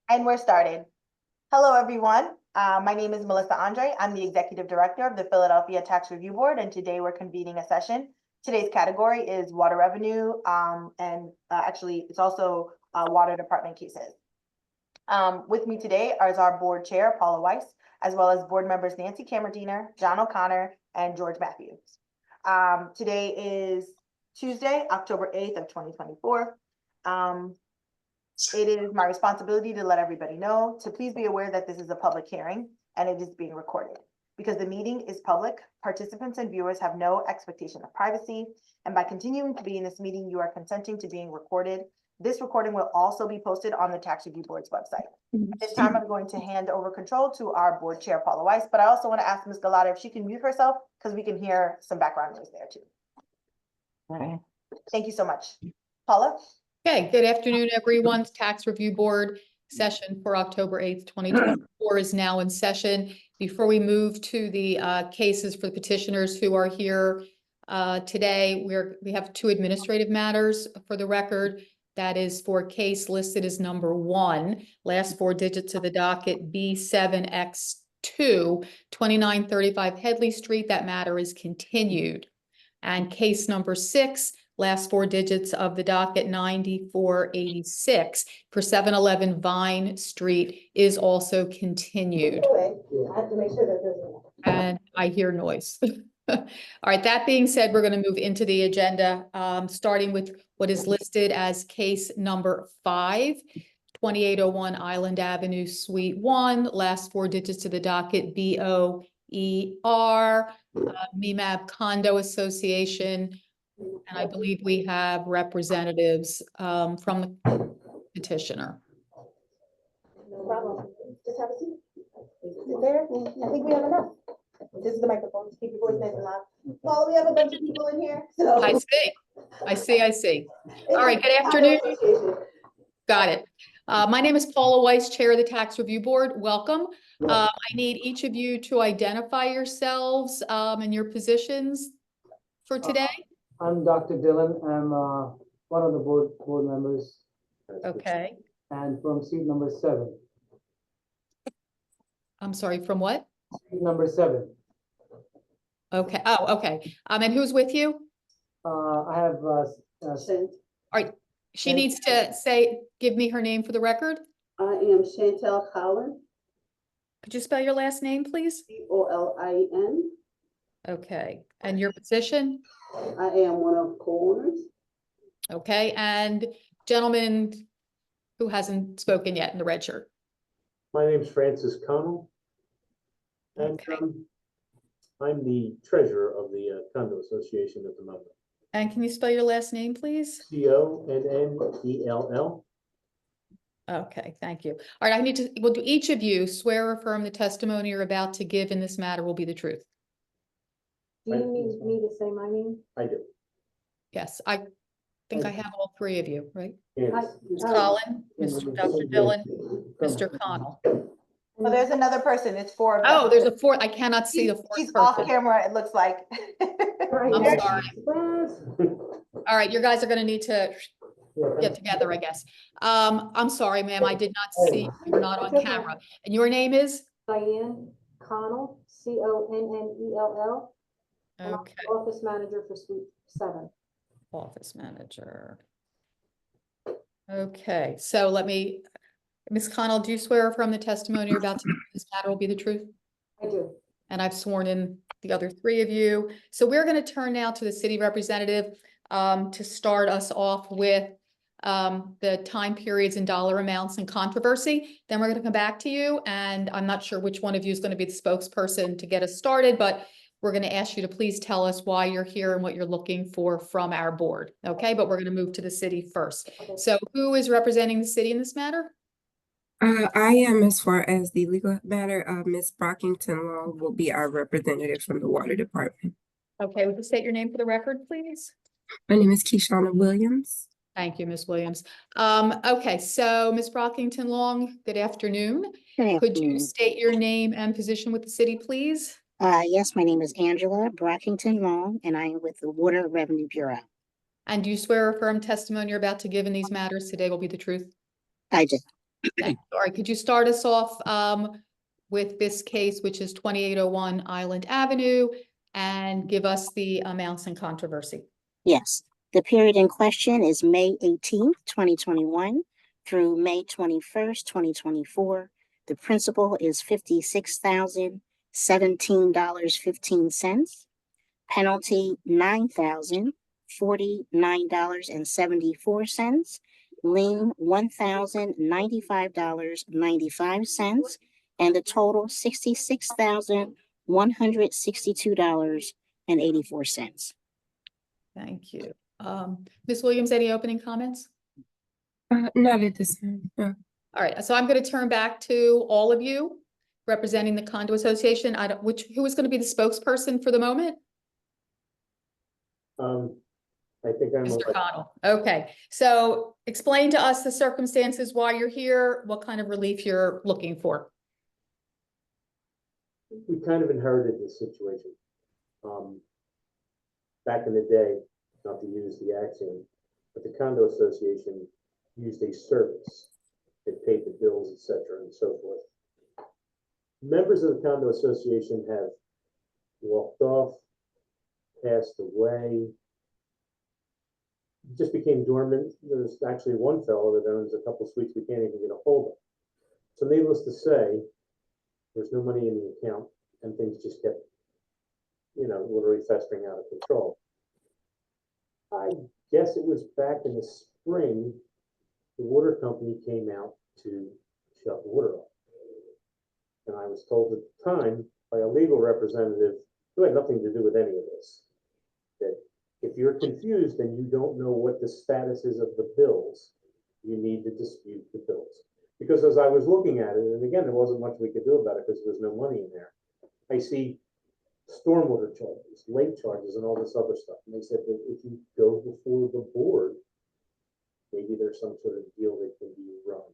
And we're started. Hello, everyone. My name is Melissa Andre. I'm the Executive Director of the Philadelphia Tax Review Board, and today we're convening a session. Today's category is water revenue, and actually it's also water department cases. With me today is our board chair, Paula Weiss, as well as board members Nancy Kamerdiner, John O'Connor, and George Matthews. Today is Tuesday, October 8th of 2024. It is my responsibility to let everybody know to please be aware that this is a public hearing and it is being recorded. Because the meeting is public, participants and viewers have no expectation of privacy, and by continuing to be in this meeting, you are consenting to being recorded. This recording will also be posted on the Tax Review Board's website. At this time, I'm going to hand over control to our board chair, Paula Weiss, but I also want to ask Ms. Galata if she can mute herself because we can hear some background noise there too. All right. Thank you so much. Paula? Okay, good afternoon, everyone. Tax Review Board session for October 8th, 2024 is now in session. Before we move to the cases for the petitioners who are here today, we have two administrative matters for the record. That is for case listed as number 1, last 4 digits of the docket B7X2, 2935 Headley Street. That matter is continued. And case number 6, last 4 digits of the docket 9486 for 711 Vine Street is also continued. I have to make sure that there's And I hear noise. All right, that being said, we're going to move into the agenda, starting with what is listed as case number 5, 2801 Island Avenue, Suite 1, last 4 digits of the docket BOER, MEMAB Condo Association. And I believe we have representatives from the petitioner. no problem. Just have a seat. Sit there. I think we have enough. This is the microphone. Just keep your voice nice and loud. Paula, we have a bunch of people in here. So I see. All right, good afternoon. Got it. My name is Paula Weiss, Chair of the Tax Review Board. Welcome. I need each of you to identify yourselves and your positions for today. I'm Dr. Dillon. I'm one of the board members. Okay. And from seat number 7. I'm sorry, from what? Seat number 7. Okay. Oh, okay. And who's with you? I have All right. She needs to give me her name for the record. I am Chantel Collin. Could you spell your last name, please? Colin. Okay. And your position? I am one of co-owners. Okay. And gentleman who hasn't spoken yet in the red shirt. My name is Francis Connell, and Okay. I'm the treasurer of the condo association at the moment. And can you spell your last name, please? Connell. Okay, thank you. All right, will do each of you swear or affirm the testimony you're about to give in this matter will be the truth? Do you need me to say my name? I do. Yes, I think I have all 3 of you, right? Yes. Ms. Collin, Dr. Dillon, Mr. Connell. Well, there's another person. It's 4 of them. Oh, there's a 4th. I cannot see the 4th She's off person. camera, it looks like. I'm sorry. All right, you guys are going to need to get together, I guess. I'm sorry, ma'am. I did not see you were not on camera. And your name is? Diane Connell, Connell. And I'm Okay, the office manager for Suite 7. office manager. Okay, so Ms. Connell, do you swear or affirm the testimony you're about to give in this matter will be the truth? I do. And I've sworn in the other 3 of you. So we're going to turn now to the city representative to start us off with the time periods and dollar amounts and controversy. Then we're going to come back to you, and I'm not sure which one of you is going to be the spokesperson to get us started, but we're going to ask you to please tell us why you're here and what you're looking for from our board. Okay, but we're going to move to the city first. Okay. So who is representing the city in this matter? I am, as far as the legal matter, Ms. Brockington Long will be our representative from the water department. Okay, would you state your name for the record, please? My name is Keishana Williams. Thank you, Ms. Williams. Okay, so Ms. Brockington Long, good afternoon. Could you state your name and position with the city, please? Yes, my name is Angela Brockington Long, and I am with the Water Revenue Bureau. And do you swear or affirm testimony you're about to give in these matters today will be the truth? I do. Thank you. All right, could you start us off with this case, which is 2801 Island Avenue, and give us the amounts in controversy? Yes, the period in question is May 18th, 2021 through May 21st, 2024. The principal is $56,017.15. Penalty $9,049.74. Lien $1,095.95. And the total $66,162.84. Thank you. Ms. Williams, any opening comments? Not at this time. No. All right, so I'm going to turn back to all of you representing the condo association. Who is going to be the spokesperson for the moment? I think I'm. Mr. Connell. Okay, so explain to us the circumstances why you're here, what kind of relief you're looking for. We kind of inherited this situation. Back in the day, not to use the accent, but the condo association used a service. It paid the bills, etc., and so forth. Members of the condo association have walked off, passed away, just became dormant. There's actually one fellow that owns a couple suites we can't even get a hold of. So needless to say, there's no money in the account, and things just kept, literally festering out of control. I guess it was back in the spring, the water company came out to shut the water off. And I was told at the time by a legal representative who had nothing to do with any of this, that if you're confused and you don't know what the status is of the bills, you need to dispute the bills. Because as I was looking at it, and again, there wasn't much we could do about it because there was no money in there, I see stormwater charges, lake charges, and all this other stuff. And they said that if you go before the board, maybe there's some sort of deal that can be run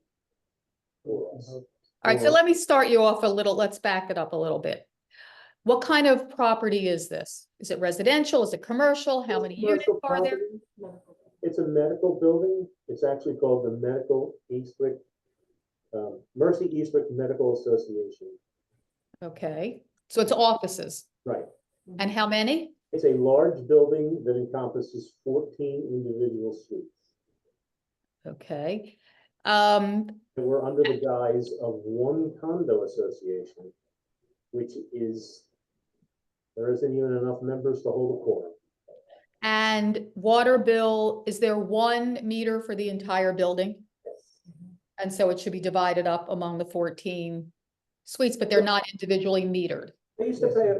for us. All right, so let me start you off a little. Let's back it up a little bit. What kind of property is this? Is it residential? Is it commercial? How many units Commercial are there? property. It's a medical building. It's actually called the Mercy Eastwick Medical Association. Okay, so it's offices. Right. And how many? It's a large building that encompasses 14 individual suites. Okay. We're under the guise of one condo association, which is, there isn't even enough members to hold a quorum. And water bill, is there one meter for the entire building? And so it should be divided up among the 14 suites, but they're not individually metered. They used to pay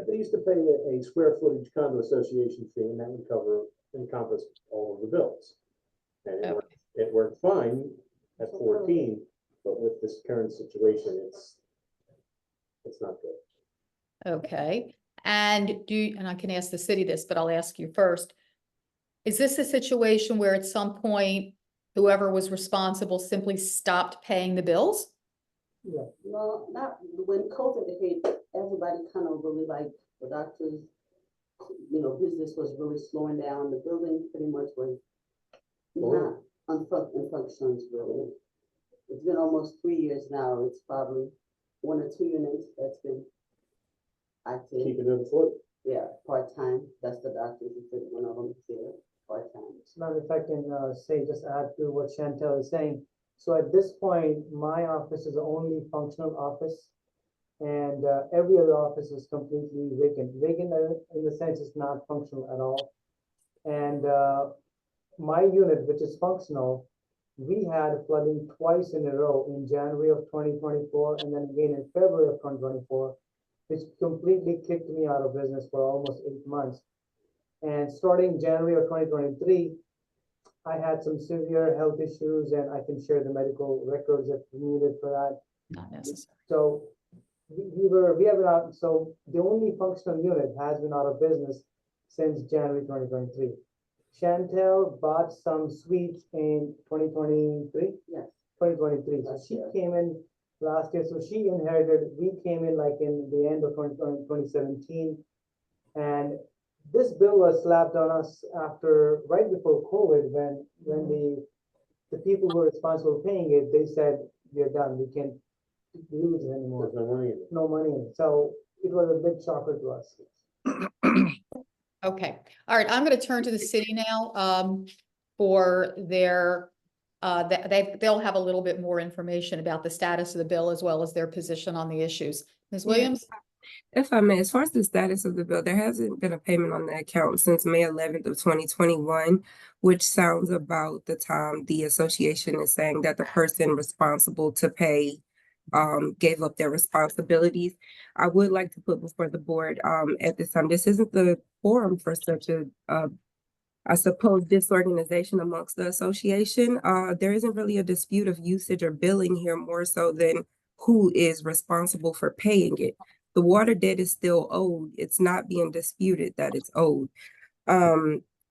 a square footage condo association fee, and that would encompass all of the bills. And it worked fine at 14, but with this current situation, it's not good. Okay, and and I can ask the city this, but I'll ask you first. Is this a situation where at some point, whoever was responsible simply stopped paying the bills? Yeah. No, not when COVID hit, everybody kind of really like the doctors, business was really slowing down. The building pretty much was not in functions really. It's been almost 3 years now. It's probably 1 or 2 units that's been active. Keeping it afloat. Yeah, part-time. That's the doctors who said one of them is there part-time. Now, if I can just add to what Chantel is saying. So at this point, my office is the only functional office, and every other office is completely vacant. Vacant in the sense it's not functional at all. And my unit, which is functional, we had flooding twice in a row in January of 2024 and then again in February of 2024, which completely kicked me out of business for almost 8 months. And starting January of 2023, I had some severe health issues, and I can share the medical records if needed for that. Not necessary. So we have been out. So the only functional unit has been out of business since January 2023. Chantel bought some suites in 2023. Yes. 2023. So she came in last year. So she inherited. We came in like in the end of 2017, and this bill was slapped on us right before COVID, when the people who were responsible for paying it, they said, we are done, we can't use it anymore, There's no money in it. no money in it, so it was a big shocker to us. Okay, all right, I'm gonna turn to the city now, for their, they'll have a little bit more information about the status of the bill as well as their position on the issues. Ms. Yeah. Williams? If I may, as far as the status of the bill, there hasn't been a payment on the account since May 11th of 2021, which sounds about the time the association is saying that the person responsible to pay gave up their responsibilities. I would like to put before the board at this time, this isn't the forum for such a I suppose disorganization amongst the association. There isn't really a dispute of usage or billing here, more so than who is responsible for paying it. The water debt is still owed. It's not being disputed that it's owed.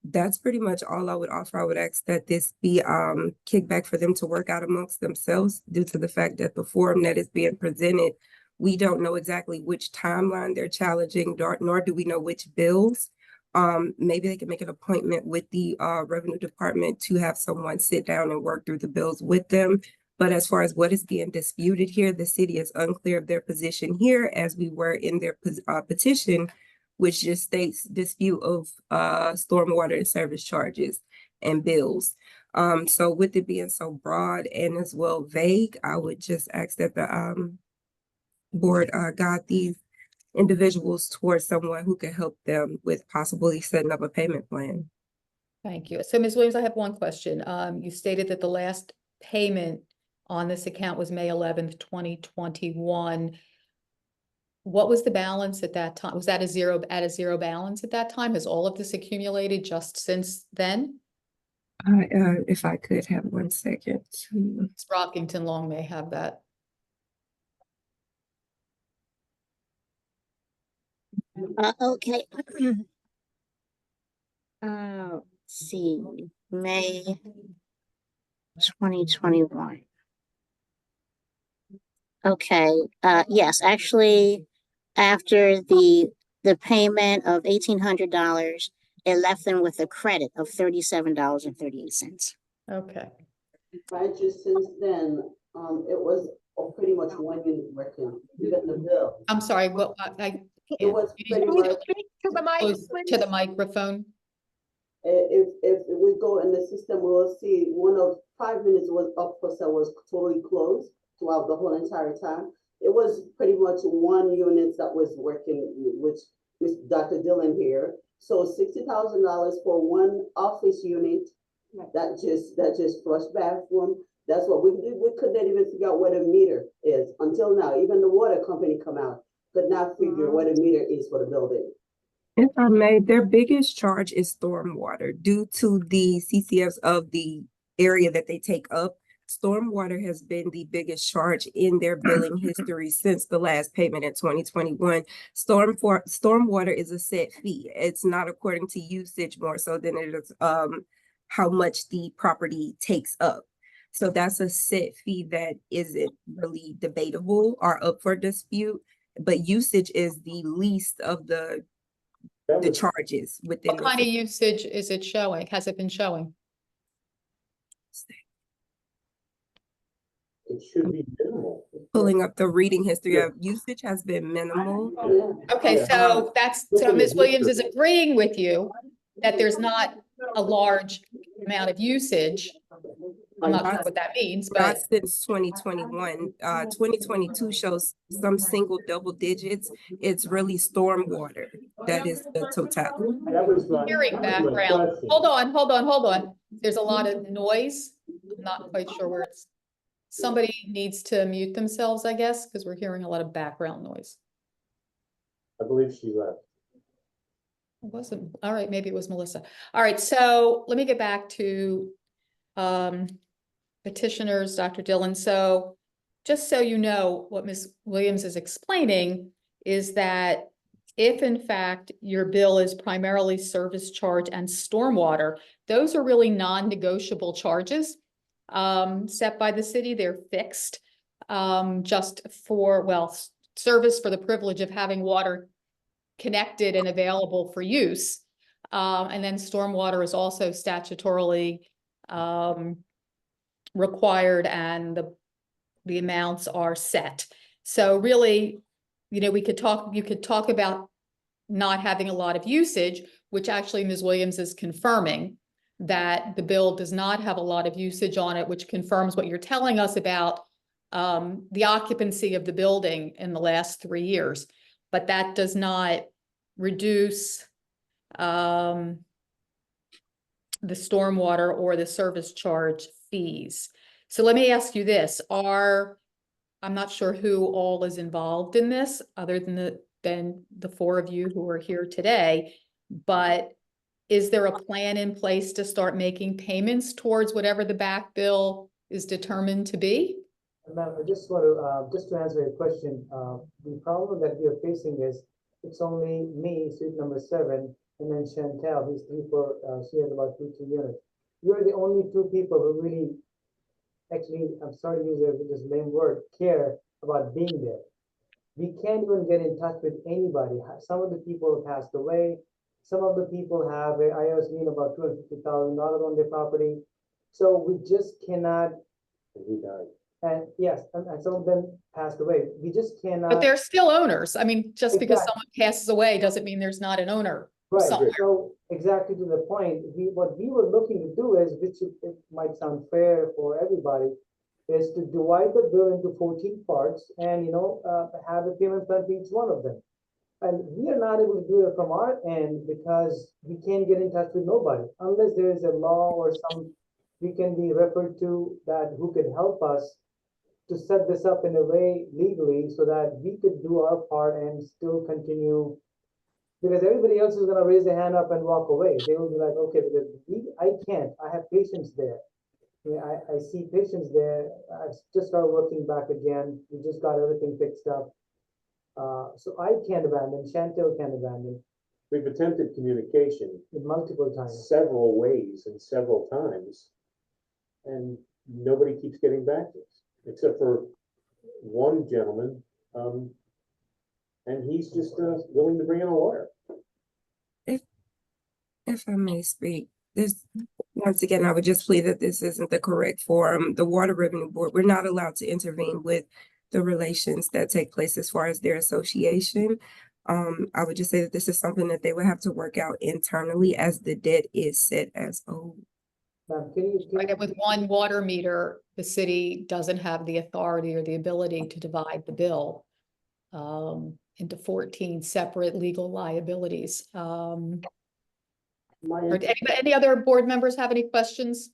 That's pretty much all I would offer. I would ask that this be kickback for them to work out amongst themselves due to the fact that the forum that is being presented, we don't know exactly which timeline they're challenging, nor do we know which bills. Maybe they can make an appointment with the revenue department to have someone sit down and work through the bills with them. But as far as what is being disputed here, the city is unclear of their position here, as we were in their petition, which just states dispute of stormwater and service charges and bills. So with it being so broad and as well vague, I would just ask that the board guide these individuals towards someone who can help them with possibly setting up a payment plan. Thank you. So Ms. Williams, I have one question. You stated that the last payment on this account was May 11th, 2021. What was the balance at that time? Was that a zero balance at that time? Has all of this accumulated just since then? If I could have 1 second. Ms. Brockington Long may have that. Okay. Let's see, May 2021. Okay, yes, actually, after the payment of $1,800, it left them with a credit of $37.38. Okay. Right, just since then, it was pretty much one unit working, even the bill. I'm sorry, what, It was you pretty need much, close to the microphone. if we go in the system, we will see one of 5 minutes was up for sale, was totally closed throughout the whole entire time. It was pretty much one unit that was working, which is Dr. Dillon here. So $60,000 for one office unit, that just flush bathroom. That's what we did. We couldn't even figure out what a meter is until now. Even the water company come out, could not figure what a meter is for the building. If I may, their biggest charge is stormwater due to the CCFs of the area that they take up. Stormwater has been the biggest charge in their billing history since the last payment in 2021. Stormwater is a set fee. It's not according to usage more so than it is how much the property takes up. So that's a set fee that isn't really debatable or up for dispute, but usage is the least of the charges within. What kind of usage is it showing? Has it been showing? It should be minimal. Pulling up the reading history of usage has been minimal. Okay, Yeah. so that's, Look so at Ms. the Williams is history. agreeing with you that there's not a large amount of usage. I'm not sure what that means, Not but since 2021. 2022 shows some single double digits. It's really stormwater. That is the totality. That was my. hearing that was my background. question. Hold on. There's a lot of noise. I'm not quite sure where it's. Somebody needs to mute themselves, I guess, because we're hearing a lot of background noise. I believe she left. It wasn't, all right, maybe it was Melissa. All right, so let me get back to petitioners, Dr. Dillon. So just so you know, what Ms. Williams is explaining is that if in fact your bill is primarily service charge and stormwater, those are really non-negotiable charges set by the city. They're fixed just for, well, service for the privilege of having water connected and available for use. And then stormwater is also statutorily required, and the amounts are set. So really, you know, you could talk about not having a lot of usage, which actually Ms. Williams is confirming that the bill does not have a lot of usage on it, which confirms what you're telling us about the occupancy of the building in the last 3 years. But that does not reduce the stormwater or the service charge fees. So let me ask you this, I'm not sure who all is involved in this, other than the 4 of you who are here today, but is there a plan in place to start making payments towards whatever the back bill is determined to be? Ma'am, I just want to, just to answer your question, the problem that we are facing is it's only me, suite number 7, and then Chantel, who's 3, 4, she has about 2 units. You're the only 2 people who really, actually, I'm sorry to use this lame word, care about being there. We can't even get in touch with anybody. Some of the people have passed away. Some of the people have, I was reading about $250,000 on their property. So we just cannot, And he died. and yes, and some of them passed away. We just cannot. But they're still owners. I mean, just because Exactly. someone passes away doesn't mean there's not an owner Right, somewhere. so exactly to the point, what we were looking to do is, which it might sound fair for everybody, is to divide the bill into 14 parts and, have a payment plan for each one of them. And we are not able to do it from our end because we can't get in touch with nobody unless there is a law or some, we can be referred to that who could help us to set this up in a way legally so that we could do our part and still continue. Because everybody else is gonna raise their hand up and walk away. They will be like, okay, because I can't, I have patients there. I see patients there. I've just started working back again. We just got everything fixed up. So I can't abandon, Chantel can't abandon We've attempted communication it multiple times. several ways and several times, and nobody keeps getting back to us, except for one gentleman, and he's just willing to bring in a lawyer. If I may speak, once again, I would just plead that this isn't the correct forum. The Water Revenue Board, we're not allowed to intervene with the relations that take place as far as their association. I would just say that this is something that they would have to work out internally as the debt is set as owed. Ma'am, can you? Right, with one water meter, the city doesn't have the authority or the ability to divide the bill into 14 separate legal liabilities. Or any other board members have any questions?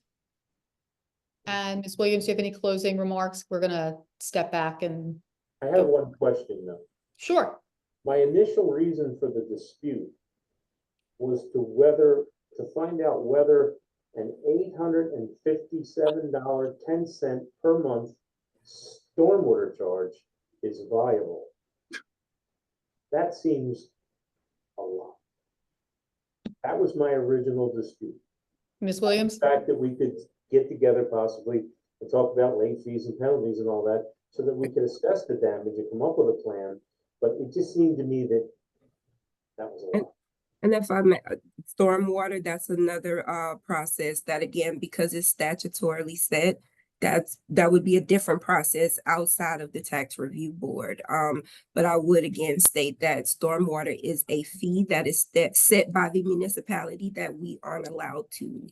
And Ms. Williams, do you have any closing remarks? We're gonna step back and. I have one question though. Sure. My initial reason for the dispute was to find out whether an $857.10 per month stormwater charge is viable. That seems a lot. That was my original dispute. Ms. Williams? The fact that we could get together possibly and talk about late fees and penalties and all that, so that we could assess the damage and come up with a plan. But it just seemed to me that was a lot. And if I may, stormwater, that's another process that, again, because it's statutorily set, that would be a different process outside of the tax review board. But I would again state that stormwater is a fee that is set by the municipality that we aren't allowed to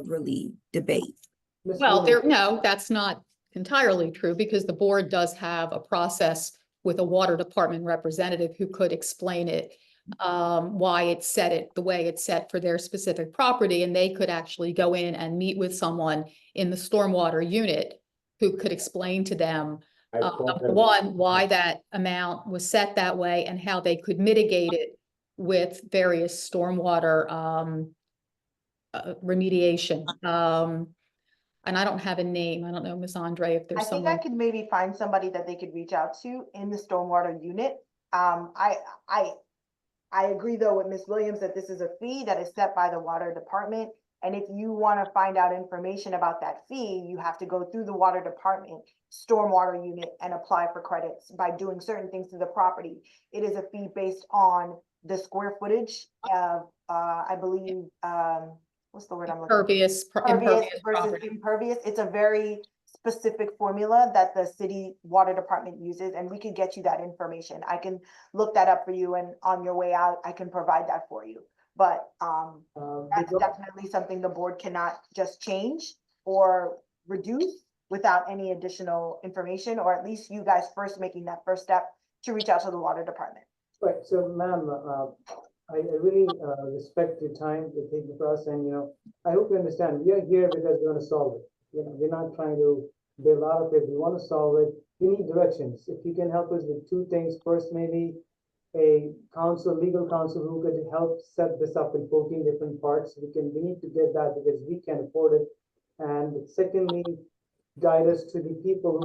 really debate. Ms. Well, Williams, no, that's not entirely true, because the board does have a process with a water department representative who could explain it, why it's set it the way it's set for their specific property, and they could actually go in and meet with someone in the stormwater unit who could explain to them, why that amount was set that way and how they could mitigate it with various stormwater remediation. And I don't have a name. I don't know, Ms. Andre, if I there's think I someone. could maybe find somebody that they could reach out to in the stormwater unit. I agree though with Ms. Williams that this is a fee that is set by the water department. And if you want to find out information about that fee, you have to go through the water department stormwater unit and apply for credits by doing certain things to the property. It is a fee based on the square footage of, I believe, what's the word I'm looking for? Impervious Impervious versus property. impervious. It's a very specific formula that the city water department uses, and we could get you that information. I can look that up for you, and on your way out, I can provide that for you. But, that's definitely something the board cannot just change or reduce without any additional information, or at least you guys first making that first step to reach out to the water department. Right, so ma'am, I really respect your time to take for us, and, I hope you understand, we are here because we want to solve it. We're not trying to build out of it, we want to solve it. We need directions. If you can help us with two things, first, maybe a legal counsel who could help set this up in 14 different parts. We need to get that because we can't afford it. And secondly, guide us to the people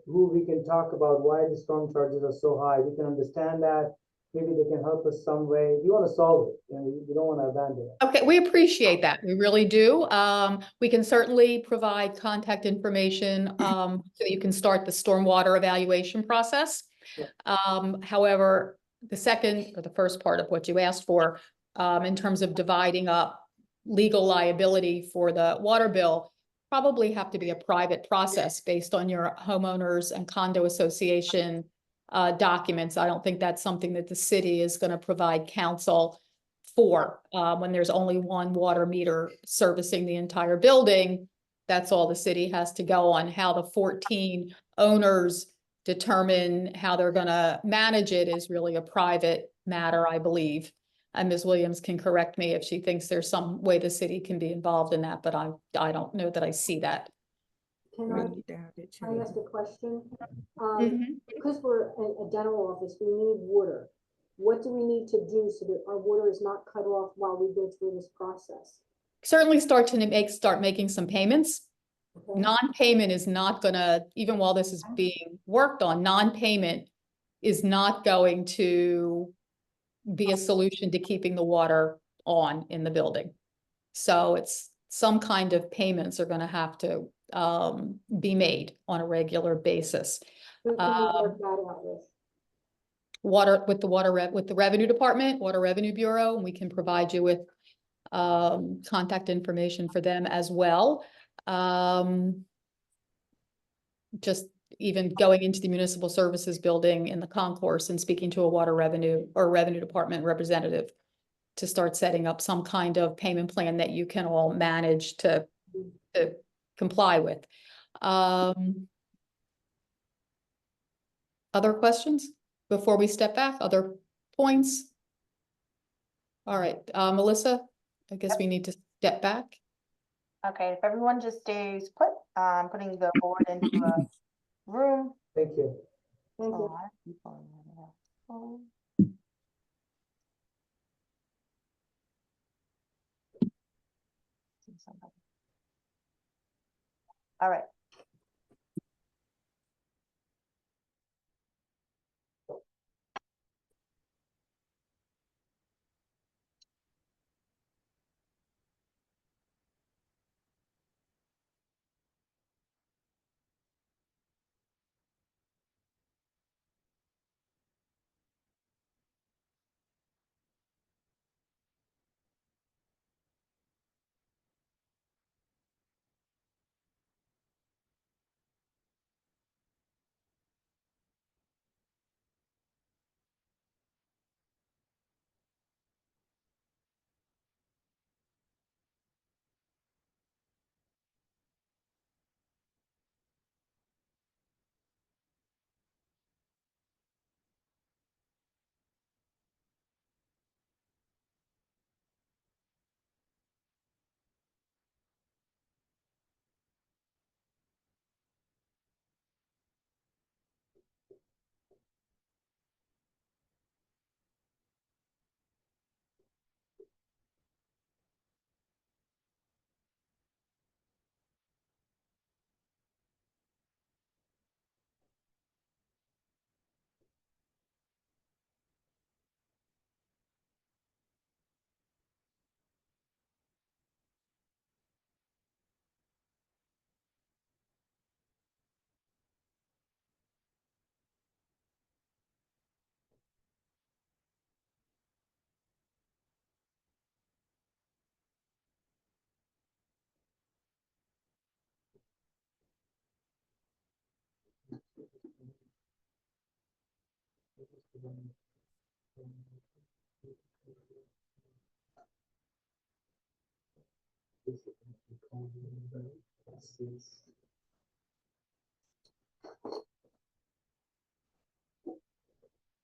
who we can talk about why the storm charges are so high. We can understand that. Maybe they can help us some way. We want to solve it, and we don't want to abandon it. Okay, we appreciate that. We really do. We can certainly provide contact information, so that you can start the stormwater evaluation process. However, the second or the first part of what you asked for, in terms of dividing up legal liability for the water bill, probably have to be a private process based on your homeowners and condo association documents. I don't think that's something that the city is going to provide counsel for, when there's only one water meter servicing the entire building. That's all the city has to go on. How the 14 owners determine how they're gonna manage it is really a private matter, I believe. And Ms. Williams can correct me if she thinks there's some way the city can be involved in that, but I don't know that I see that. Can We I, need to have it I ask changed. a question? Mhm. Because we're a dental office, we need water. What do we need to do so that our water is not cut off while we go through this process? Certainly start making some payments. Okay? Non-payment is not gonna, even while this is being worked on, non-payment is not going to be a solution to keeping the water on in the building. So it's some kind of payments are gonna have to be made on a regular basis. Who can we work that out with? With the revenue department, Water Revenue Bureau, and we can provide you with contact information for them as well. Just even going into the municipal services building in the concourse and speaking to a water revenue or revenue department representative to start setting up some kind of payment plan that you can all manage to comply with. Other questions before we step back? Other points? All right, Melissa, I guess we need to step back. Okay, if everyone just stays put, putting the board into a room. Thank you. Thank A you. lot of people in there. Oh. See somebody. All right.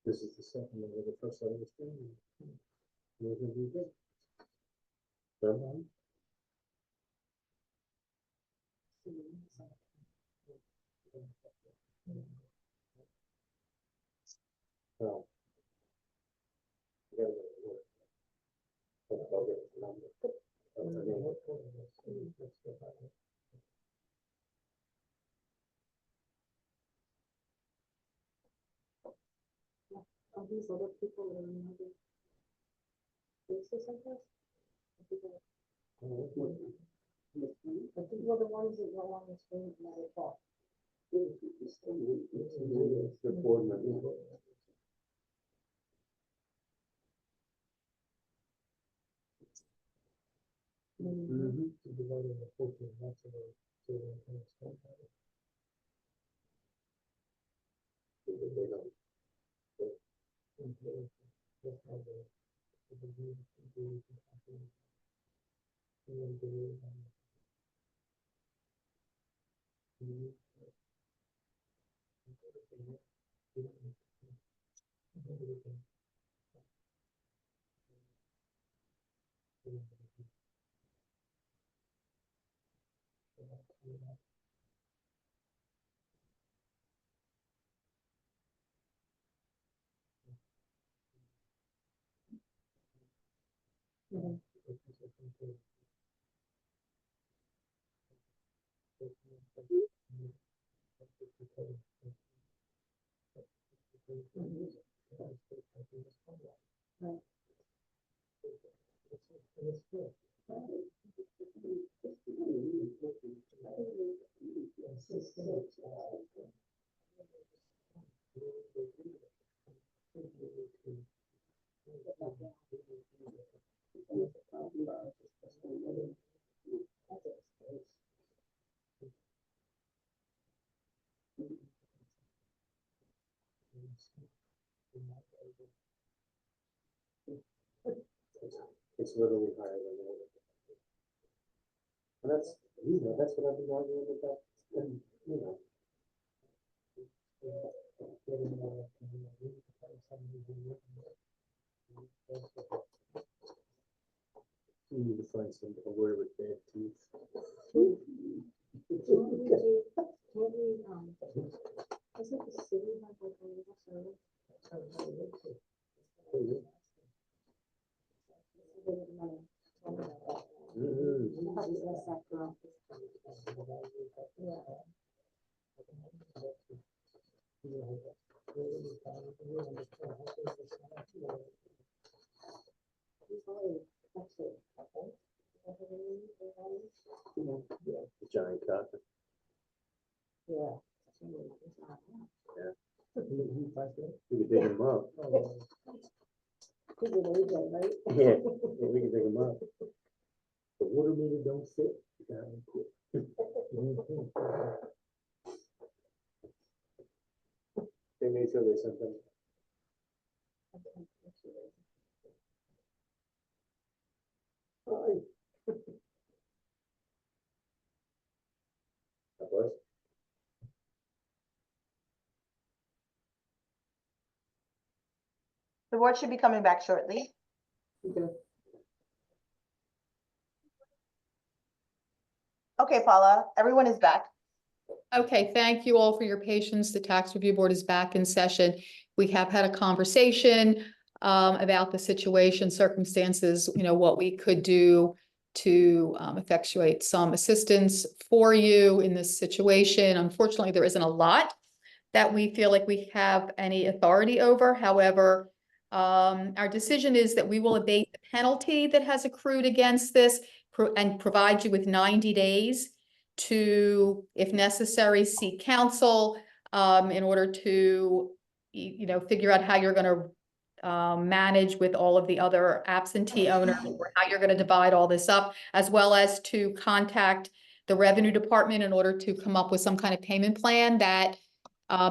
This is the second one, the first one was good. You're gonna be good. Done, huh? Oh. You gotta go to work. I'll get the number. Are these other people that are in other places, I guess? I think these were the ones that were on the screen when I thought. The board member. Mhm. They don't. It's literally higher than the other. And that's, that's what I've been arguing about, and, You need to find some word with bad teeth. Doesn't the city have like a little service? The giant cock. Yeah. We could dig him up. He's an AJ, right? Yeah, we can dig him up. The water meter don't fit. You gotta quit. They made sure they sent them. That was. The board should be coming back shortly. Okay, Paula, everyone is back. Okay, thank you all for your patience. The Tax Review Board is back in session. We have had a conversation about the situation, circumstances, what we could do to effectuate some assistance for you in this situation. Unfortunately, there isn't a lot that we feel like we have any authority over. However, our decision is that we will abate the penalty that has accrued against this and provide you with 90 days to, if necessary, seek counsel in order to, figure out how you're going to manage with all of the other absentee owners, or how you're going to divide all this up, as well as to contact the Revenue Department in order to come up with some kind of payment plan that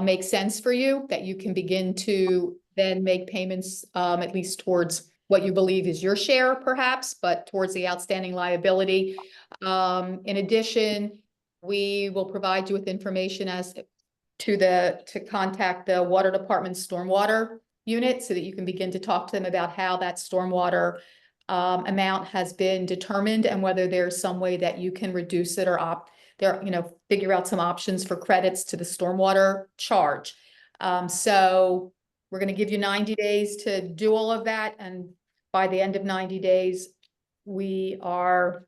makes sense for you, that you can begin to then make payments, at least towards what you believe is your share perhaps, but towards the outstanding liability. In addition, we will provide you with information as to contact the water department's stormwater unit so that you can begin to talk to them about how that stormwater amount has been determined and whether there's some way that you can reduce it or figure out some options for credits to the stormwater charge. So we're going to give you 90 days to do all of that. And by the end of 90 days, we are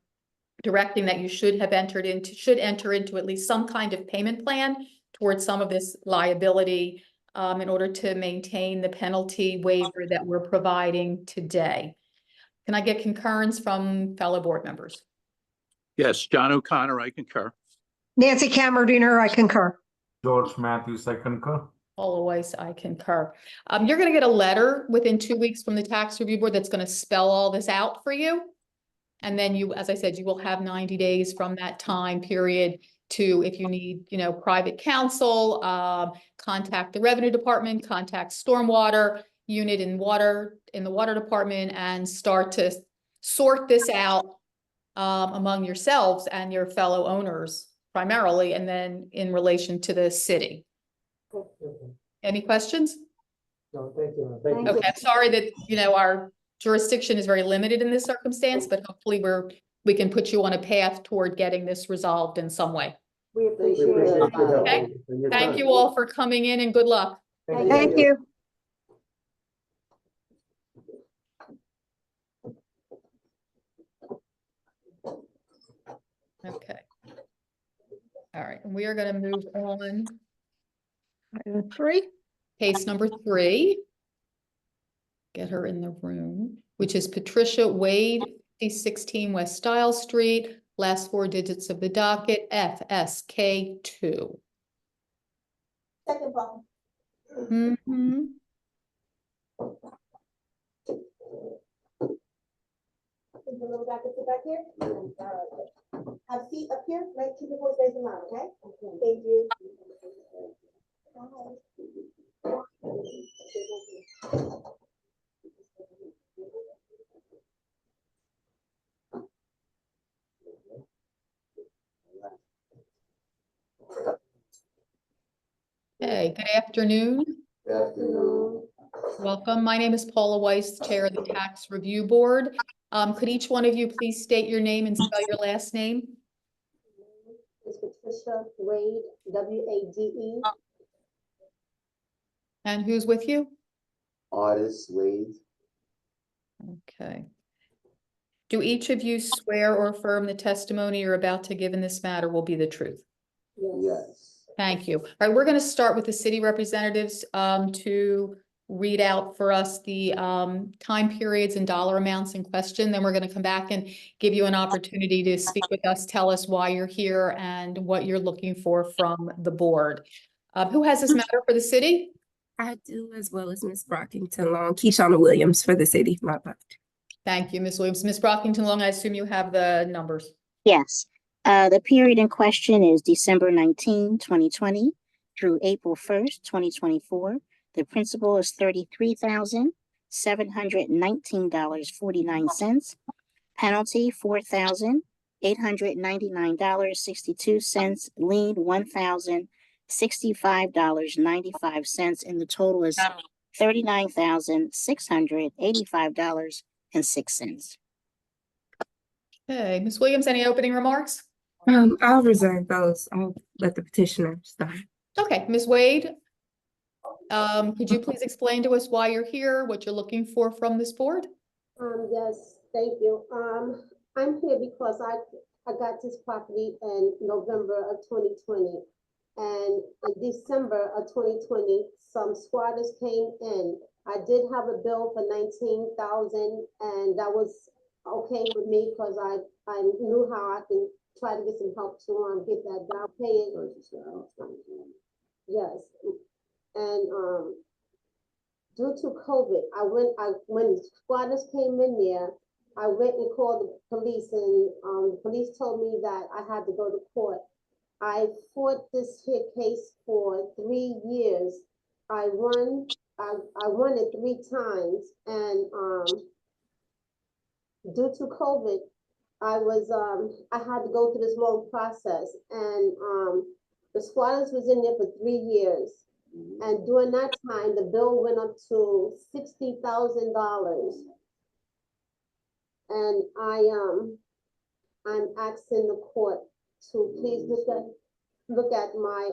directing that you should enter into at least some kind of payment plan towards some of this liability in order to maintain the penalty waiver that we're providing today. Can I get concurrence from fellow board members? Yes, John O'Connor, I concur. Nancy Camerodiner, I concur. George Matthews, I concur. Always, I concur. You're going to get a letter within 2 weeks from the tax review board that's going to spell all this out for you. And then you, as I said, you will have 90 days from that time period to, if you need, private counsel, contact the revenue department, contact stormwater unit in the water department, and start to sort this out among yourselves and your fellow owners primarily, and then in relation to the city. Any questions? No, thank you. Thank you. Okay, I'm sorry that, our jurisdiction is very limited in this circumstance, but hopefully we can put you on a path toward getting this resolved in some way. We We appreciate appreciate it. your help Okay. and your Thank time. you all for coming in and good luck. Thank you. Okay. All right, and we are going to move on. Item 3. Case number 3. Get her in the room, which is Patricia Wade, 16 West Style Street, last 4 digits of the docket, FSK2. Second button. Mm-hmm. Is the little guy can sit back here? Have a seat up here, right? Keep your voice nice and loud, okay? Thank you. Hey, good afternoon. Welcome. My name is Paula Weiss, Chair of the Tax Review Board. Could each one of you please state your name and spell your last name? It's Patricia Wade, W-A-D-E. And who's with you? Artist Wade. Okay. Do each of you swear or affirm the testimony you're about to give in this matter will be the truth? Yes. Thank you. All right, we're going to start with the city representatives to read out for us the time periods and dollar amounts in question. Then we're going to come back and give you an opportunity to speak with us, tell us why you're here and what you're looking for from the board. Who has this matter for the city? I do, as well as Ms. Brockington Long, Keyshawn Williams for the city. My bad. Thank you, Ms. Williams. Ms. Brockington Long, I assume you have the numbers. Yes. The period in question is December 19, 2020 through April 1st, 2024. The principal is $33,719.49. Penalty $4,899.62. Lien $1,065.95, and the total is $39,685.06. Okay, Ms. Williams, any opening remarks? I'll reserve those. I'll let the petitioner start. Okay, Ms. Wade, could you please explain to us why you're here, what you're looking for from this board? Yes, thank you. I'm here because I got this property in November of 2020. And in December of 2020, some squatters came in. I did have a bill for $19,000, and that was okay with me because I knew how I can try to get some help to get that down payment. Yes, and due to COVID, when squatters came in there, I went and called the police, and the police told me that I had to go to court. I fought this here case for 3 years. I won I won it 3 times and, due to COVID, I had to go through this long process and, the squatters was in there for 3 years. And during that time, the bill went up to $60,000. And I'm asking the court to please look at my,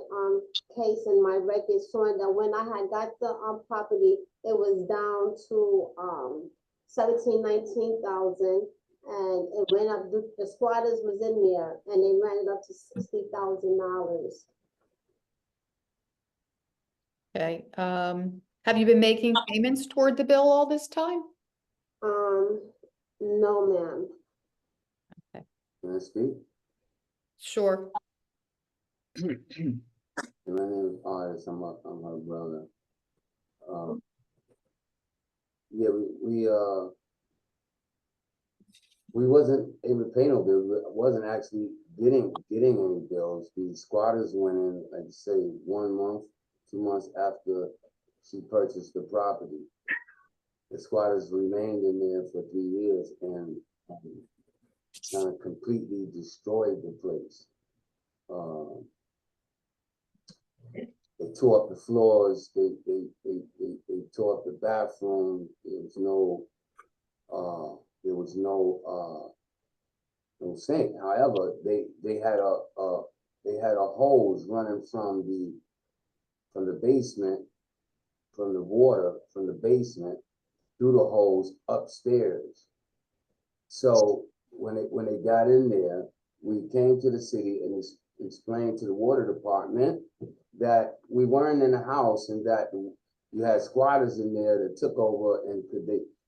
case and my records showing that when I had got the, property, it was down to, 19,000. And it went up, the squatters was in there and they ran it up to $60,000. Okay, have you been making payments toward the bill all this time? No, ma'am. Can I speak? Sure. My name is Artis, I'm her brother. Yeah, we wasn't able to pay no bills, we wasn't actually getting any bills. The squatters went in, like you say, 1 month, 2 months after she purchased the property. The squatters remained in there for 3 years and kind of completely destroyed the place. They tore up the floors, they tore up the bathroom. There was no sink. However, they had a hose running from the basement, from the water from the basement through the hose upstairs. So when they got in there, we came to the city and explained to the water department that we weren't in the house and that you had squatters in there that took over and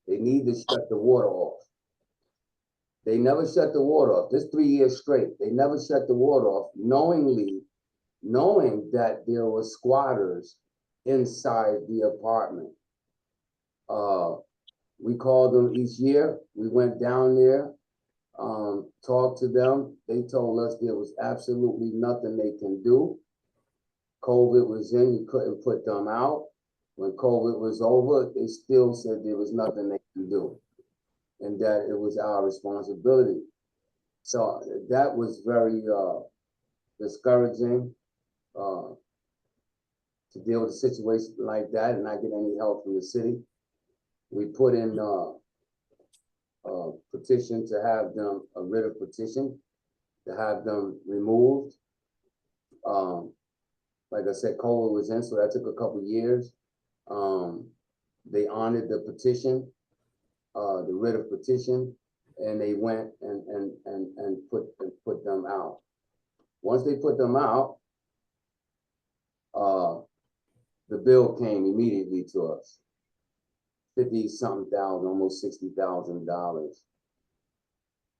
they need to shut the water off. They never shut the water off. This 3 years straight, they never shut the water off, knowing that there were squatters inside the apartment. We called them each year. We went down there, talked to them. They told us there was absolutely nothing they can do. COVID was in, you couldn't put them out. When COVID was over, they still said there was nothing they can do and that it was our responsibility. So that was very discouraging to deal with a situation like that and not get any help from the city. We put in a petition to have them, a writ of petition, to have them removed. Like I said, COVID was in, so that took a couple of years. They honored the petition, the writ of petition, and they went and put them out. Once they put them out, the bill came immediately to us. 50-something thousand, almost $60,000.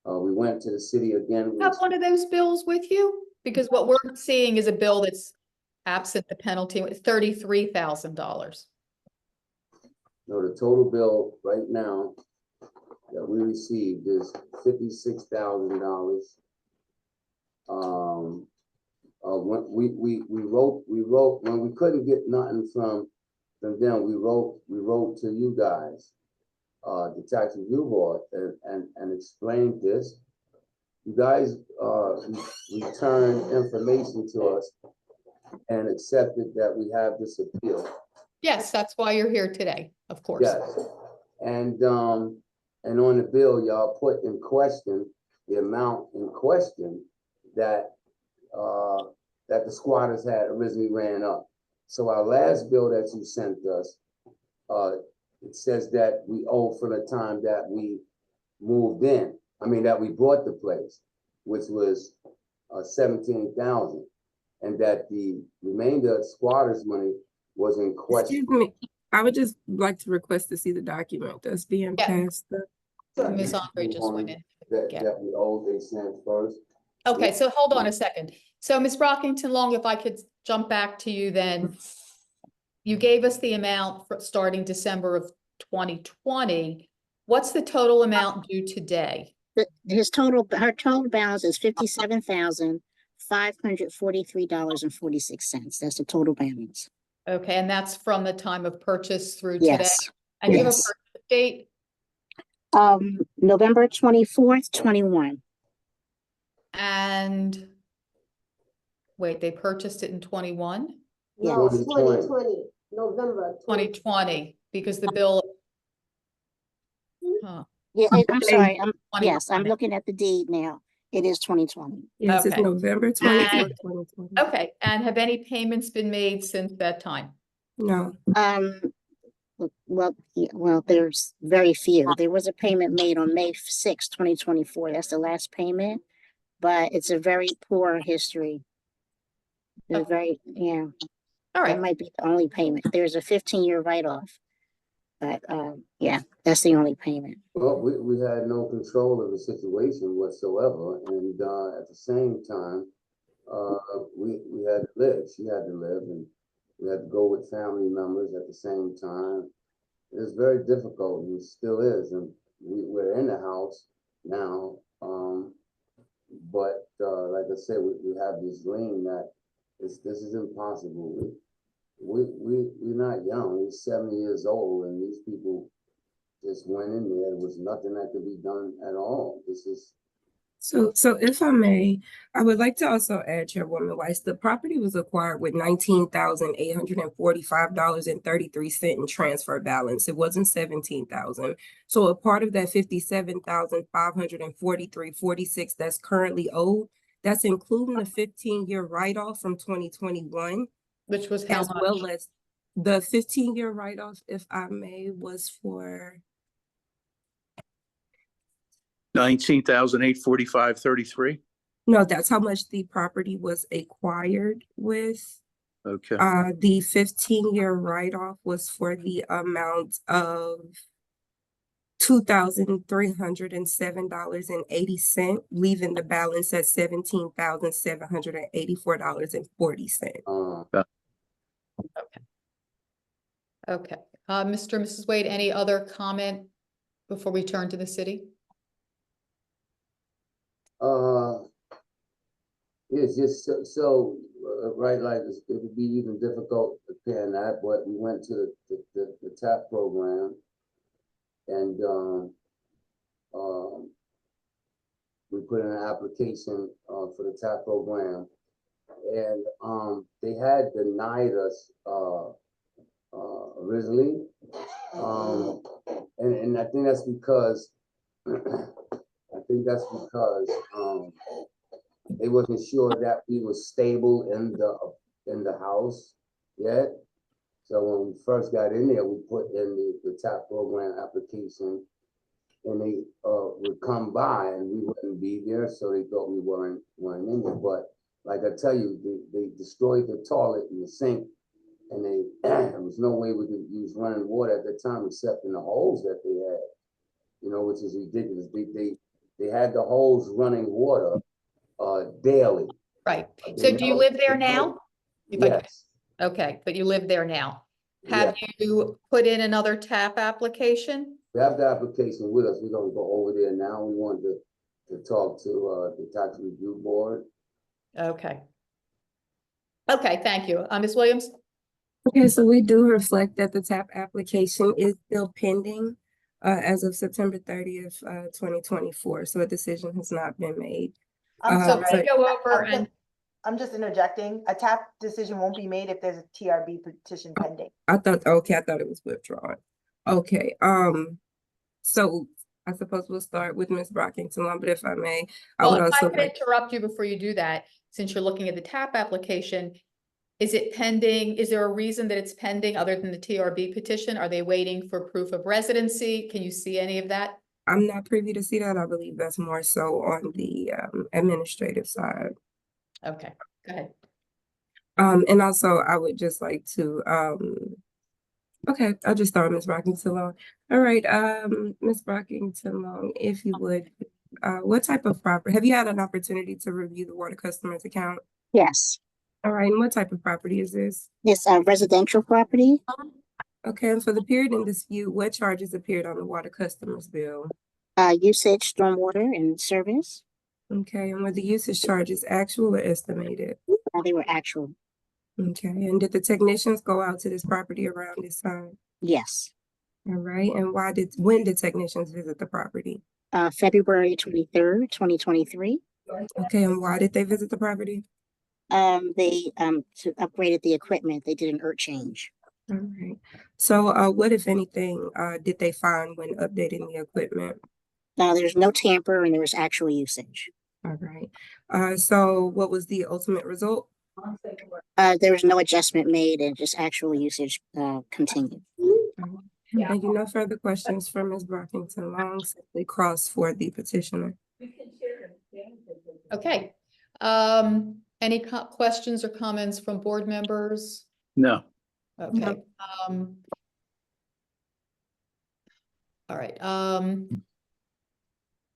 We went to the city again. You have one of those bills with you? Because what we're seeing is a bill that's absent the penalty, with $33,000. No, the total bill right now that we received is $56,000. When we wrote when we couldn't get nothing from them, we wrote to you guys, the tax review board, and explained this. You guys returned information to us and accepted that we have this appeal. Yes, that's why you're here today, of course. Yes, and on the bill, y'all put in question the amount in question that the squatters had originally ran up. So our last bill that you sent us, it says that we owe for the time that we moved in. I mean, that we bought the place, which was $17,000, and that the remainder of squatters' money was in question. Excuse me, I would just like to request to see the document that's being Yeah. passed. Ms. Andre just went in. That we owe, they sent first. Okay, so hold on a second. So Ms. Brockington Long, if I could jump back to you then. You gave us the amount for starting December of 2020. What's the total amount due today? Her total balance is $57,543.46. That's the total balance. Okay, and that's from the time of purchase through today? Yes. And do you have a Yes. purchase date? November 24th, 21. And wait, they purchased it in 21? No, 2020. 2020, November. 2020, because the bill. Huh, Yeah, I'm sorry. Yes, I'm 2020. looking at the deed now. It is 2020. Yes, it's Okay. November 24th, 2020. Okay, and have any payments been made since that time? No, Well, there's very few. There was a payment made on May 6, 2024. That's the last payment, but it's a very poor history. It's Okay. very, yeah, All that right, might be the only payment. There's a 15-year write-off. But, yeah, that's the only payment. Well, we had no control of the situation whatsoever, and, at the same time, we had to live, she had to live, and we had to go with family members at the same time. It was very difficult, and it still is, and we're in the house now, but, like I said, we have this lien that this is impossible. We're not young, we're 70 years old, and these people just went in there. There was nothing that could be done at all. This is, so if I may, I would like to also add, Chairwoman Weiss, the property was acquired with $19,845.33 in transfer balance. It wasn't $17,000. So a part of that $57,543.46 that's currently owed, that's including the 15-year write-off from 2021, which was how as much? well as the 15-year write-off, if I may, was for 19,845.33. no, that's how much the property was acquired with. Okay. The 15-year write-off was for the amount of $2,307.80, leaving the balance at $17,784.40. Okay, Mr. and Mrs. Wade, any other comment before we turn to the city? it's just so right, like it would be even difficult paying that, but we went to the TAP program, and we put in an application for the TAP program, and they had denied us originally, and I think that's because they wasn't sure that we were stable in the house yet. So when we first got in there, we put in the TAP program application, and they would come by and we wouldn't be there, so they thought we weren't in there. But like I tell you, they destroyed the toilet and the sink, and there was no way we could use running water at that time except in the holes that they had, which is ridiculous. They had the holes running water daily. Right, so do you live there now? Yes. Okay, but you live there now. Yeah. Have you put in another TAP application? We have the application with us. We're gonna go over there now. We want to talk to the tax review board. Okay. Okay, thank you. Ms. Williams? Okay, so we do reflect that the TAP application is still pending as of September 30th, 2024. So a decision has not been made. I'm So sorry. we go over and, I'm just interjecting. A TAP decision won't be made if there's a TRB petition pending. I thought it was withdrawn. Okay, so I suppose we'll start with Ms. Brockington, but if I may, I would well, if I also could like, interrupt you before you do that, since you're looking at the TAP application, is it pending? Is there a reason that it's pending other than the TRB petition? Are they waiting for proof of residency? Can you see any of that? I'm not privy to see that. I believe that's more so on the administrative side. Okay, go ahead. And also I would just like to okay, I'll just start Ms. Brockington Long. All right, Ms. Brockington Long, if you would, what type of property have you had an opportunity to review the water customers account? Yes, All right, and what type of property is this? it's a residential property. Okay, and for the period in dispute, what charges appeared on the water customers bill? Usage, stormwater, and service. Okay, and were the usage charges actual or estimated? They were actual. Okay, and did the technicians go out to this property around this time? Yes, All right, and when did technicians visit the property? February 23rd, 2023. Okay, and why did they visit the property? They to upgraded the equipment. They did an earth change. All right. So, what, if anything, did they find when updating the equipment? There's no tamper and there was actual usage. All right. So what was the ultimate result? There was no adjustment made and just actual usage continued. Thank you. No further questions for Ms. Brockington Long. Simply cross for the petitioner. Okay. Any questions or comments from board members? No. Okay. All right.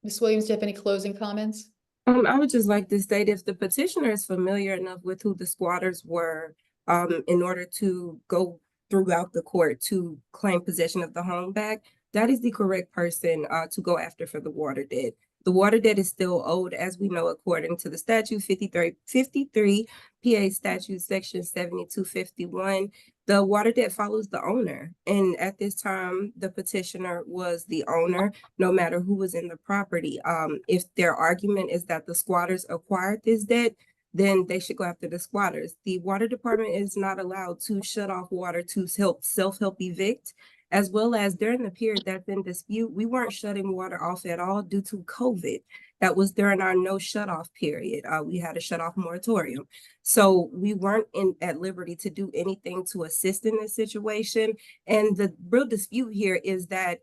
Ms. Williams, do you have any closing comments? I would just like to state, if the petitioner is familiar enough with who the squatters were, in order to go throughout the court to claim possession of the home back, that is the correct person to go after for the water debt. The water debt is still owed, as we know, according to the statute 53 PA statute section 7251. The water debt follows the owner. And at this time, the petitioner was the owner, no matter who was in the property. If their argument is that the squatters acquired this debt, then they should go after the squatters. The water department is not allowed to shut off water to self-help evict, as well as during the period that's in dispute, we weren't shutting water off at all due to COVID. That was during our no shut off period. We had a shut off moratorium. So we weren't at liberty to do anything to assist in this situation. And the real dispute here is that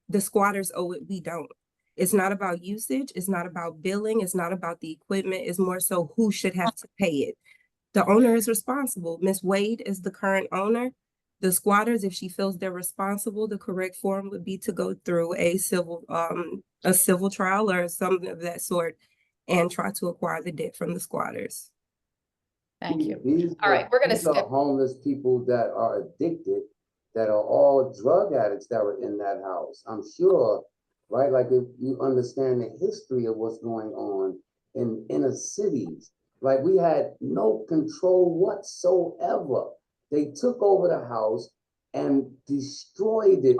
the squatters owe it, we don't. It's not about usage, it's not about billing, it's not about the equipment, it's more so who should have to pay it. The owner is responsible. Ms. Wade is the current owner. The squatters, if she feels they're responsible, the correct form would be to go through a civil trial or something of that sort and try to acquire the debt from the squatters. Thank you. These All right, we're gonna these are skip. homeless people that are addicted, that are all drug addicts that were in that house. I'm sure, right? Like, if you understand the history of what's going on in inner cities, like, we had no control whatsoever. They took over the house and destroyed it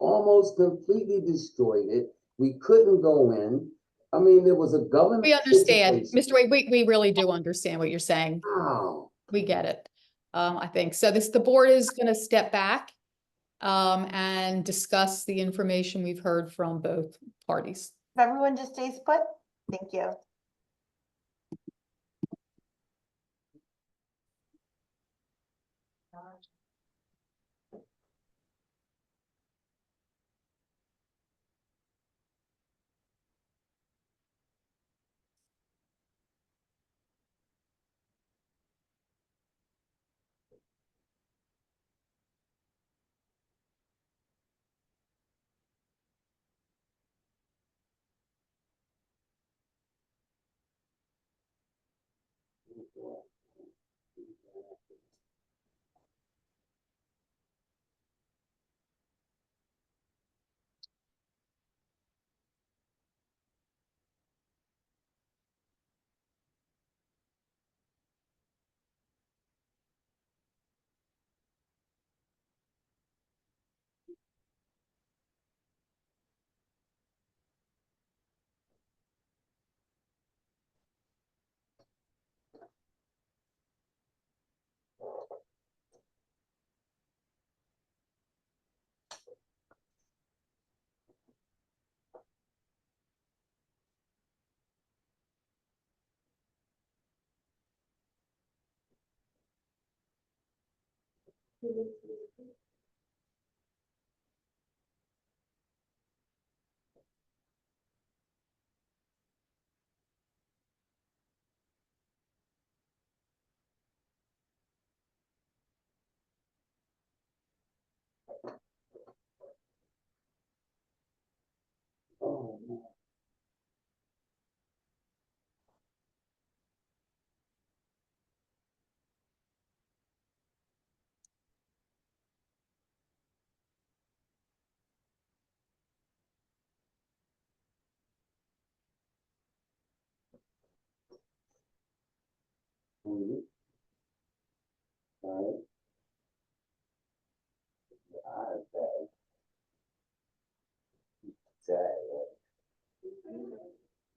almost completely destroyed it. We couldn't go in. I mean, there was a government. We understand, situation. Mr. Wade, we really do understand what you're saying. Wow. We get it. I think so. The board is going to step back and discuss the information we've heard from both parties. If everyone just stays put, thank you. Oh, man. Mhm.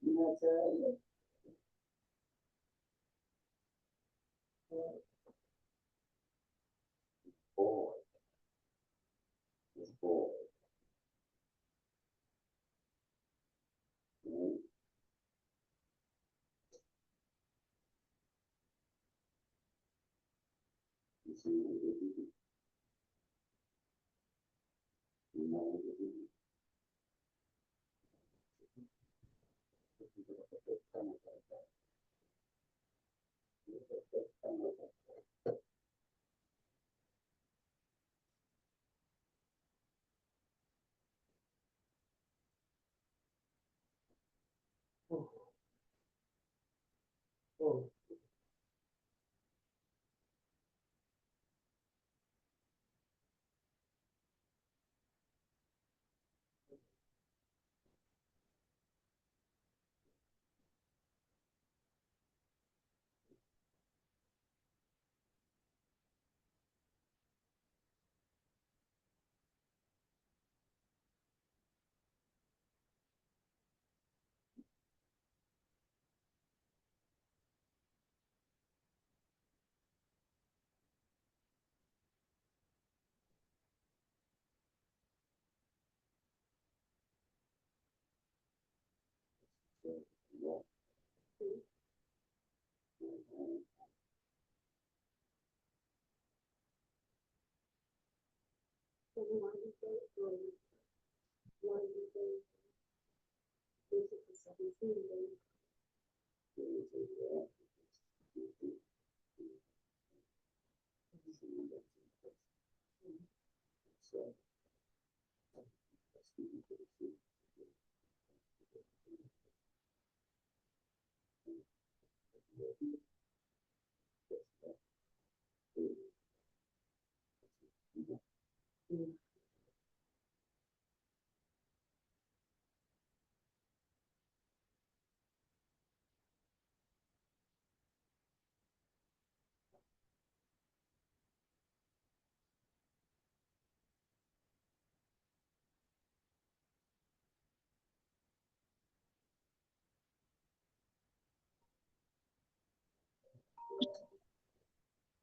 You not tired yet? Bored. It's bored. Mhm. You see what it is? You know what it is? Oh,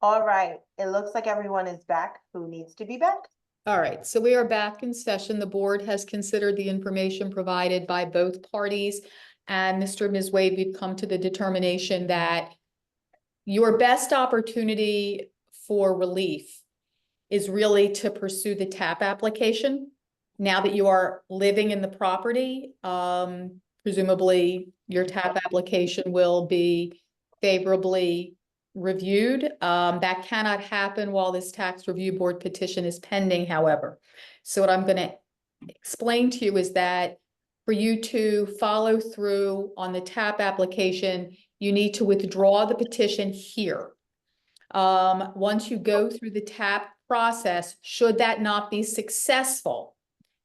All right, it looks like everyone is back who needs to be back. All right, so we are back in session. The board has considered the information provided by both parties. And Mr. and Ms. Wade, we've come to the determination that your best opportunity for relief is really to pursue the TAP application. Now that you are living in the property, presumably your TAP application will be favorably reviewed. That cannot happen while this tax review board petition is pending, however. So what I'm going to explain to you is that for you to follow through on the TAP application, you need to withdraw the petition here. Once you go through the TAP process, should that not be successful,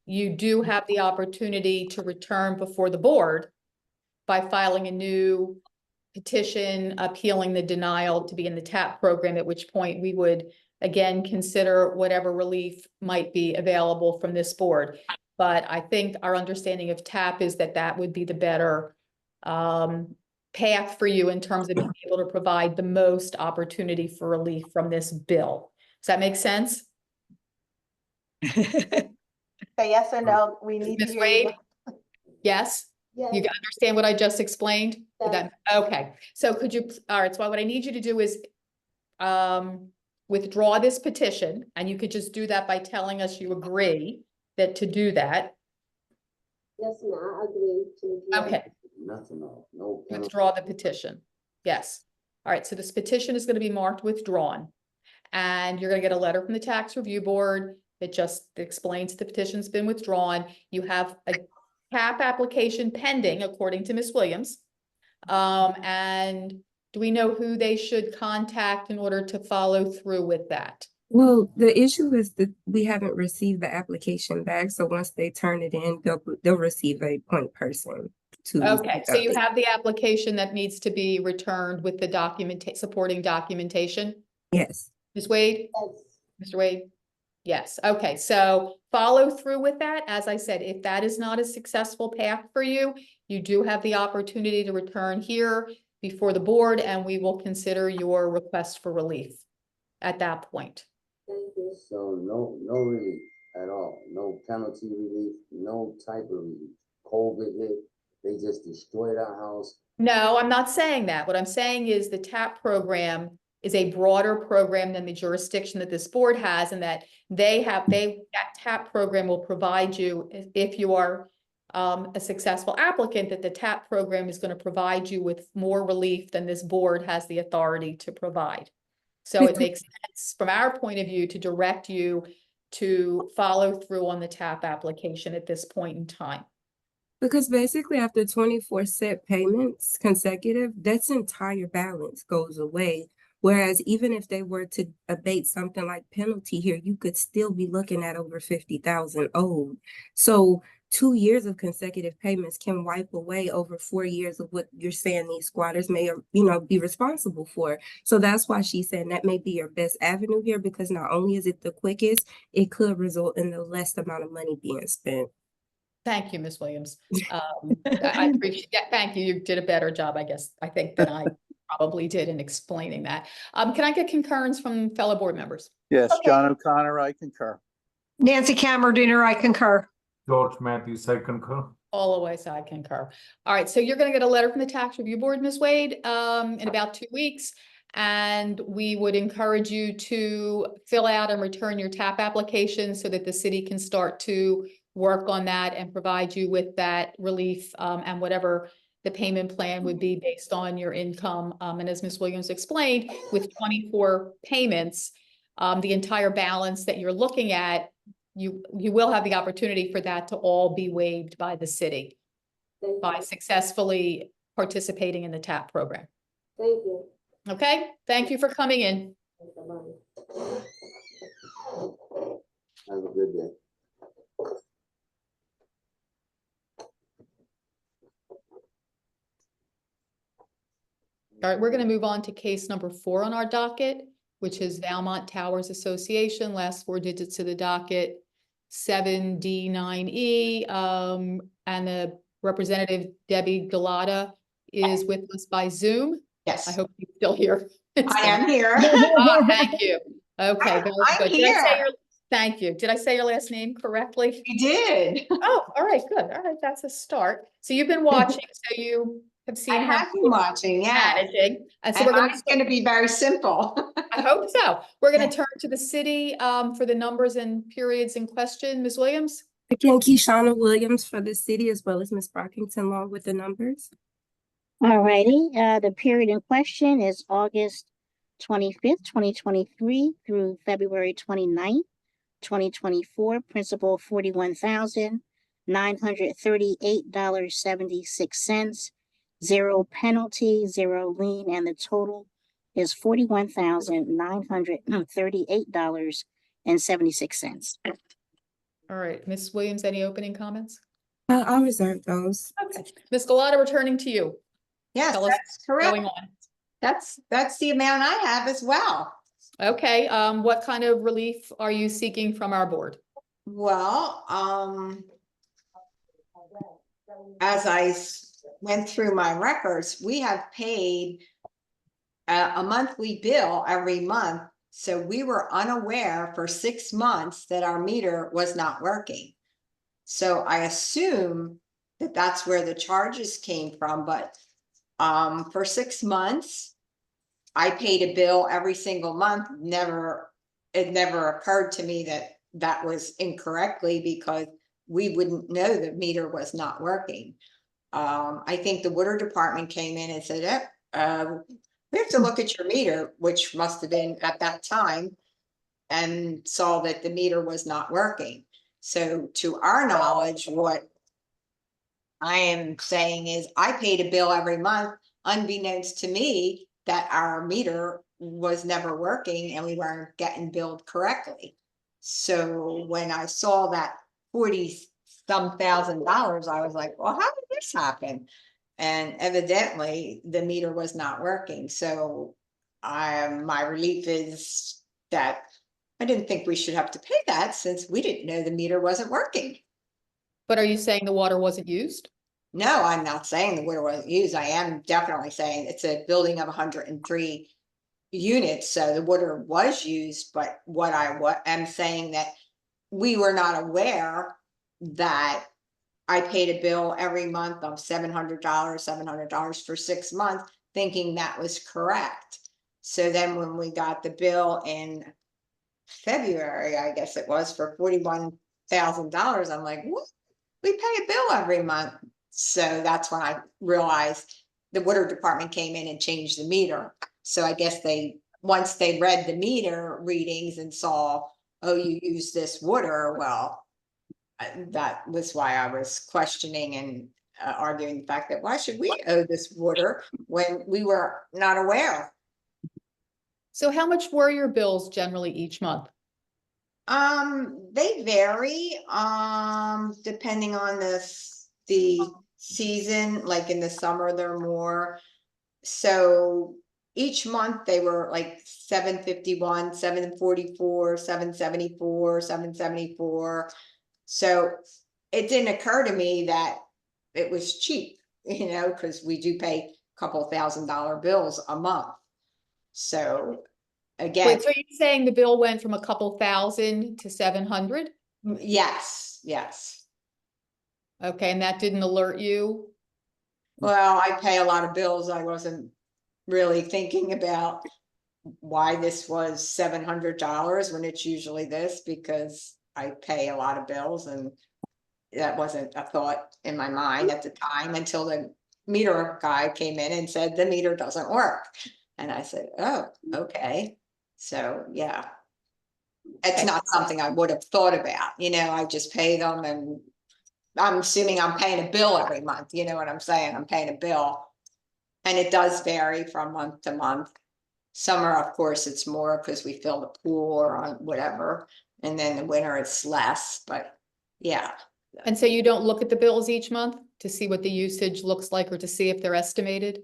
you do have the opportunity to return before the board by filing a new petition appealing the denial to be in the TAP program, at which point we would again consider whatever relief might be available from this board. But I think our understanding of TAP is that that would be the better path for you in terms of being able to provide the most opportunity for relief from this bill. Does that make sense? Say yes or no, we need to Ms. hear Wade? you. Yes? Yes, You understand what I just explained? Yes. Okay, so could you, all right, so what I need you to do is withdraw this petition, and you could just do that by telling us you agree that to do that. yes, ma'am, I agree to. Okay, Nothing else, no. withdraw the petition. Yes. All right, so this petition is going to be marked withdrawn. And you're going to get a letter from the tax review board. It just explains the petition's been withdrawn. You have a TAP application pending, according to Ms. Williams. And do we know who they should contact in order to follow through with that? Well, the issue is that we haven't received the application back, so once they turn it in, they'll receive a point person to. Okay, so you have the application that needs to be returned with the supporting documentation. Yes. Ms. Wade? Yes, Mr. Wade? Yes, okay, so follow through with that. As I said, if that is not a successful path for you, you do have the opportunity to return here before the board and we will consider your request for relief at that point. Thank you. So no relief at all, no penalty relief, no type of relief. COVID hit, they just destroyed our house. No, I'm not saying that. What I'm saying is the TAP program is a broader program than the jurisdiction that this board has, and that that TAP program will provide you, if you are a successful applicant, that the TAP program is going to provide you with more relief than this board has the authority to provide. So it makes sense from our point of view to direct you to follow through on the TAP application at this point in time. Because basically after 24 set payments consecutive, that's entire balance goes away. Whereas even if they were to abate something like penalty here, you could still be looking at over 50,000 owed. So 2 years of consecutive payments can wipe away over 4 years of what you're saying these squatters may, be responsible for. So that's why she's saying that may be your best avenue here, because not only is it the quickest, it could result in the less amount of money being spent. Thank you, Ms. Williams. I appreciate that. Thank you. You did a better job, I think, than I probably did in explaining that. Can I get concurrence from fellow board members? Yes, Okay. John O'Connor, I concur. Nancy Camerdiner, I concur. George Matthews, I concur. All the way, so I concur. All right, so you're gonna get a letter from the tax review board, Ms. Wade, in about 2 weeks. And we would encourage you to fill out and return your TAP application so that the city can start to work on that and provide you with that relief, and whatever the payment plan would be based on your income. And as Ms. Williams explained, with 24 payments, the entire balance that you're looking at, you will have the opportunity for that to all be waived by the city Thank by you. successfully participating in the TAP program. Thank you. Okay, thank you for coming in. Have a good day. All right, we're going to move on to case number 4 on our docket, which is Valmont Towers Association, last 4 digits of the docket, 7D9E. And the representative Debbie Galata is with us by Zoom. I Yes, hope you're still here. I am here. Thank you. Okay, very I'm good. Did I say here. thank you. Did I say your last name correctly? You did. Oh, all right, good. All right, that's a start. So you've been watching, so you have seen I how have been watching, yeah. managing. And so And we're going mine's gonna be very simple. I hope so. We're going to turn to the city for the numbers and periods in question. Ms. Williams? Again, Keishana Williams for the city, as well as Ms. Brockington, along with the numbers. Alrighty, the period in question is August 25th, 2023 through February 29th, 2024. Principal $41,938.76. 0 penalty, 0 lien, and the total is $41,938.76. All right, Ms. Williams, any opening comments? I'll reserve those. Okay. Ms. Galata, returning to you. Yes, Tell us that's correct. Going on. That's the amount I have as well. Okay, what kind of relief are you seeking from our board? Well, as I went through my records, we have paid a monthly bill every month. So we were unaware for 6 months that our meter was not working. So I assume that that's where the charges came from, but for 6 months, I paid a bill every single month. It never occurred to me that that was incorrectly, because we wouldn't know the meter was not working. I think the water department came in and said, we have to look at your meter, which must have been at that time, and saw that the meter was not working. So to our knowledge, what I am saying is I paid a bill every month, unbeknownst to me, that our meter was never working and we weren't getting billed correctly. So when I saw that $40-some thousand, I was like, well, how did this happen? And evidently the meter was not working. So my relief is that I didn't think we should have to pay that since we didn't know the meter wasn't working. But are you saying the water wasn't used? No, I'm not saying the water wasn't used. I am definitely saying it's a building of 103 units, so the water was used, but what am saying that we were not aware that I paid a bill every month of $700 for 6 months, thinking that was correct. So then when we got the bill in February, I guess it was, for $41,000, I'm like, what? We pay a bill every month. So that's when I realized the water department came in and changed the meter. So I guess once they read the meter readings and saw, oh, you use this water, well, that was why I was questioning and arguing the fact that why should we owe this water when we were not aware? So how much were your bills generally each month? They vary, depending on the season, like in the summer, they're more. So each month they were like 751, 744, 774, 774. So it didn't occur to me that it was cheap, because we do pay a couple $1,000 bills a month. So again. Wait, so are you saying the bill went from a couple thousand to 700? Yes. Okay, and that didn't alert you? Well, I pay a lot of bills. I wasn't really thinking about why this was $700 when it's usually this, because I pay a lot of bills, and that wasn't a thought in my mind at the time until the meter guy came in and said the meter doesn't work. And I said, oh, okay. So yeah, it's not something I would have thought about, I just pay them, and I'm assuming I'm paying a bill every month. You know what I'm saying? I'm paying a bill, and it does vary from month to month. Summer, of course, it's more because we fill the pool or on whatever. And then the winter it's less, but yeah. And so you don't look at the bills each month to see what the usage looks like or to see if they're estimated?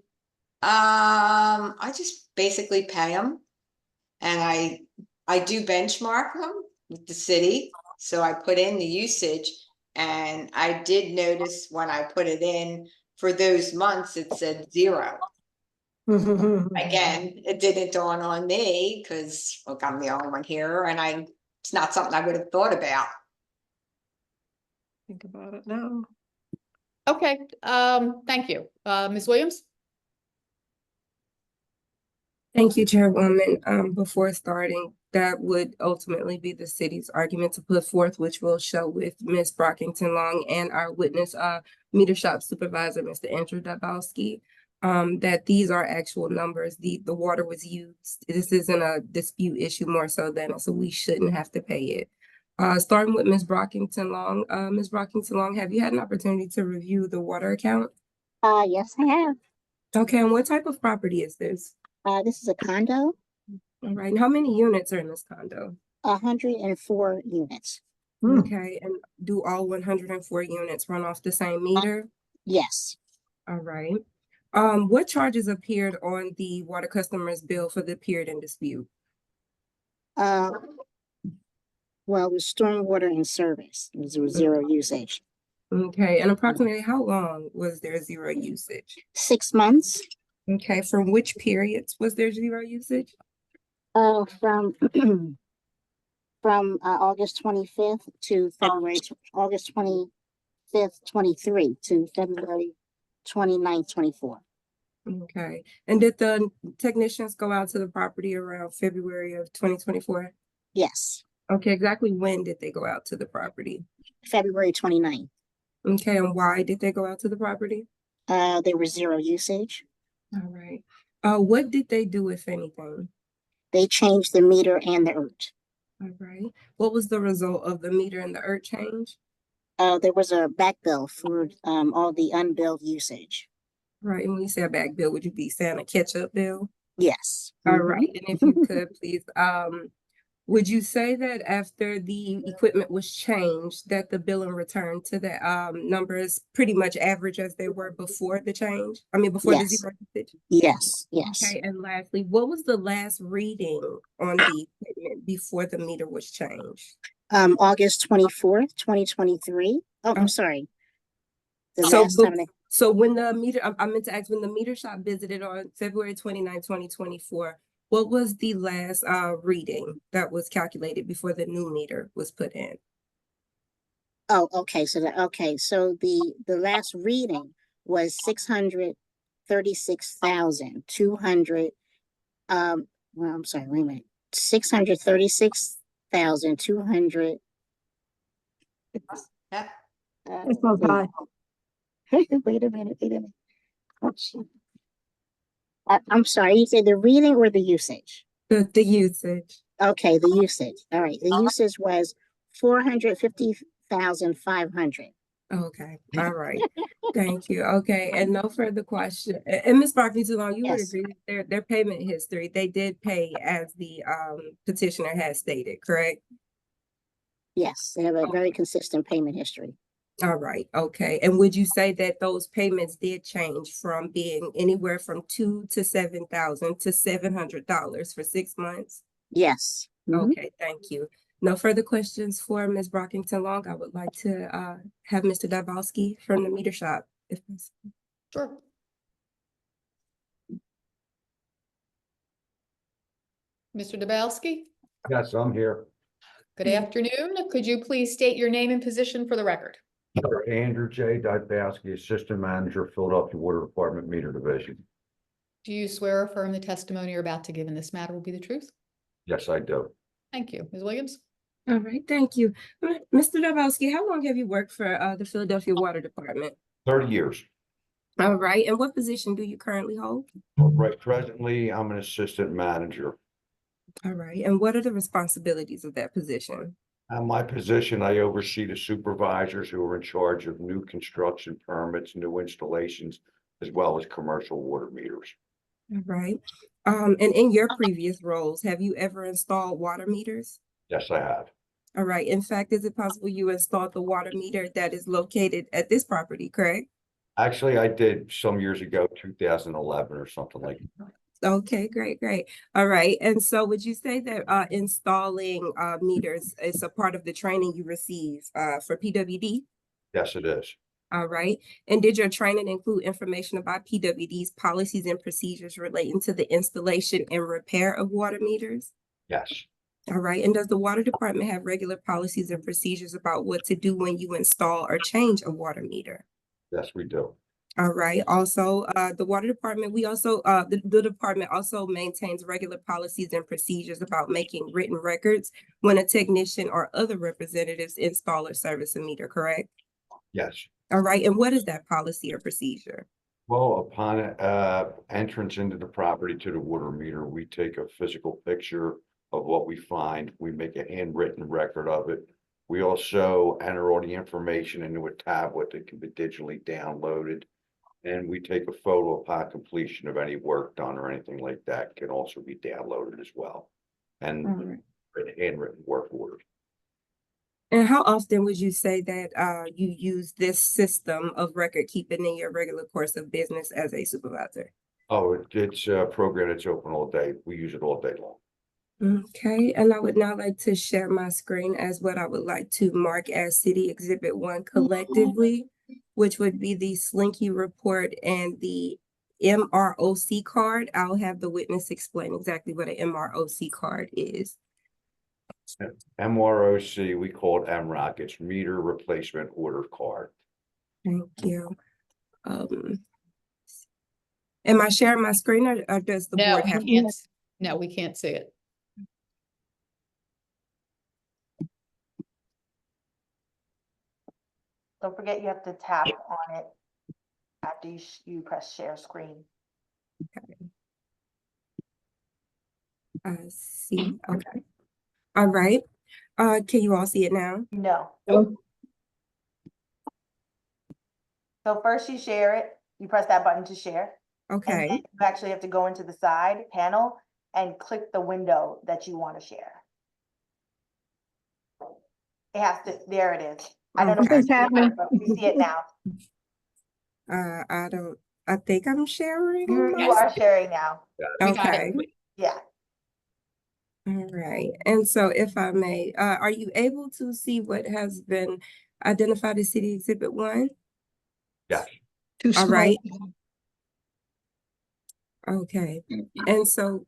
I just basically pay them, and I do benchmark them with the city. So I put in the usage, and I did notice when I put it in for those months, it said 0. Again, it didn't dawn on me because, look, I'm the only one here, and it's not something I would have thought about. Think about it now. Okay, thank you. Ms. Williams? Thank you, Chairwoman. Before starting, that would ultimately be the city's argument to put forth, which we'll show with Ms. Brockington Long and our witness, meter shop supervisor, Mr. Andrew Dabowski, that these are actual numbers. The water was used. This isn't a dispute issue more so than, so we shouldn't have to pay it. Starting with Ms. Brockington Long. Ms. Brockington Long, have you had an opportunity to review the water account? Yes, I have. Okay, and what type of property is this? This is a condo, All right, and how many units are in this condo? 104 units. Okay, and do all 104 units run off the same meter? Yes. All right. What charges appeared on the water customer's bill for the period in dispute? Well, it was stormwater and service. It was 0 usage. Okay, and approximately how long was there 0 usage? 6 months. Okay, from which periods was there 0 usage? From August 25th to February, August 25th, 23 to February 29th, 24. Okay, and did the technicians go out to the property around February of 2024? Yes. Okay, exactly when did they go out to the property? February 29th. Okay, and why did they go out to the property? There was 0 usage. All right. What did they do, if anything? They changed the meter and the ERT. All right. What was the result of the meter and the ERT change? There was a back bill for all the unbilled usage. Right. And when you say a back bill, would you be saying a catch-up bill? Yes. All right. And if you could please Would you say that after the equipment was changed, that the billing returned to the numbers pretty much average as they were before the change? I mean, before the Yes. zero usage? Yes, yes. Okay, and lastly, what was the last reading on the equipment before the meter was changed? August 24th, 2023. Oh, I'm sorry. The So, last time they, so when the meter, I meant to ask, when the meter shop visited on February 29, 2024, what was the last reading that was calculated before the new meter was put in? oh, okay, so the last reading was 636,200, well, I'm sorry, wait a minute. 636,200. Yep. It's so high. Wait a minute. Oh, shoot. I'm sorry, you said the reading or the usage? The usage. Okay, the usage. All right, the usage was 450,500. Okay, all right. Thank you. Okay, and no further question. And Ms. Barkley, too long, you would Yes. agree that their payment history, they did pay as the petitioner has stated, correct? Yes, they have a very consistent payment history. All right, okay. And would you say that those payments did change from being anywhere from $2,000 to $7,000 to $700 for 6 months? Yes. Mhm. Okay, thank you. No further questions for Ms. Brockington Long. I would like to have Mr. Dabrowski from the meter shop, if possible. Sure. Mr. Dabowski, Yes, I'm here. good afternoon. Could you please state your name and position for the record? Dr. Andrew J. Dybowski, Assistant Manager, Philadelphia Water Department Meter Division. Do you swear or affirm the testimony you're about to give in this matter will be the truth? Yes, I do. Thank you. Ms. Williams? All right, thank you. Mr. Dabrowski, how long have you worked for the Philadelphia Water Department? 30 years. All right, and what position do you currently hold? Right, presently, I'm an Assistant Manager. All right, and what are the responsibilities of that position? In my position, I oversee the supervisors who are in charge of new construction permits, new installations, as well as commercial water meters. All right, and in your previous roles, have you ever installed water meters? Yes, I have. All right, in fact, is it possible you installed the water meter that is located at this property, correct? Actually, I did some years ago, 2011 or something like that. Okay, great. All right, and so would you say that installing meters is a part of the training you receive for PWD? Yes, it is. All right, and did your training include information about PWD's policies and procedures relating to the installation and repair of water meters? Yes. All right, and does the water department have regular policies and procedures about what to do when you install or change a water meter? Yes, we do. All right, also, the water department, the department also maintains regular policies and procedures about making written records when a technician or other representatives install or service a meter, correct? Yes. All right, and what is that policy or procedure? Well, upon entrance into the property to the water meter, we take a physical picture of what we find. We make a handwritten record of it. We also enter all the information into a tablet that can be digitally downloaded. And we take a photo upon completion of any work done or anything like that can also be downloaded as well. And All right. handwritten work orders. And how often would you say that you use this system of record keeping in your regular course of business as a supervisor? Oh, it's a program that's open all day. We use it all day long. Okay, and I would now like to share my screen as what I would like to mark as City Exhibit 1 collectively, which would be the Slinky report and the MROC card. I'll have the witness explain exactly what an MROC card is. MROC, we call it MROC. It's Meter Replacement Order Card. Thank you. Am I sharing my screen or does the No, board we have? can't. No, we can't see it. Don't forget you have to tap on it after you press share screen. I see, okay. All right, can you all see it now? No. Nope. So first you share it, you press that button to share. And Okay, then you actually have to go into the side panel and click the window that you want to share. It has to, there it is. I don't know. Okay. if you see it, but we see it now. I think I'm sharing. You my are sharing now. We got it. Okay. Yeah. All right. And so if I may, are you able to see what has been identified as City Exhibit 1? Yes. Too All small. right. Okay. And so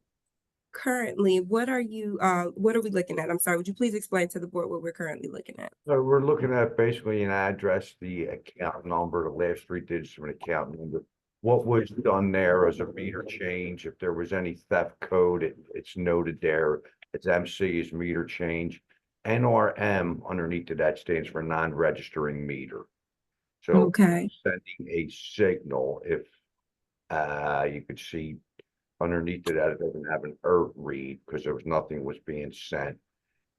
currently, what are we looking at? I'm sorry, would you please explain to the board what we're currently looking at? So we're looking at basically an address, the account number, the last 3 digits of an account number. What was done there as a meter change, if there was any theft code, it's noted there. It's MC is meter change. NRM underneath of that stands for non-registering meter. So Okay. sending a signal, if you could see underneath of that, it doesn't have an ERT read because there was nothing was being sent.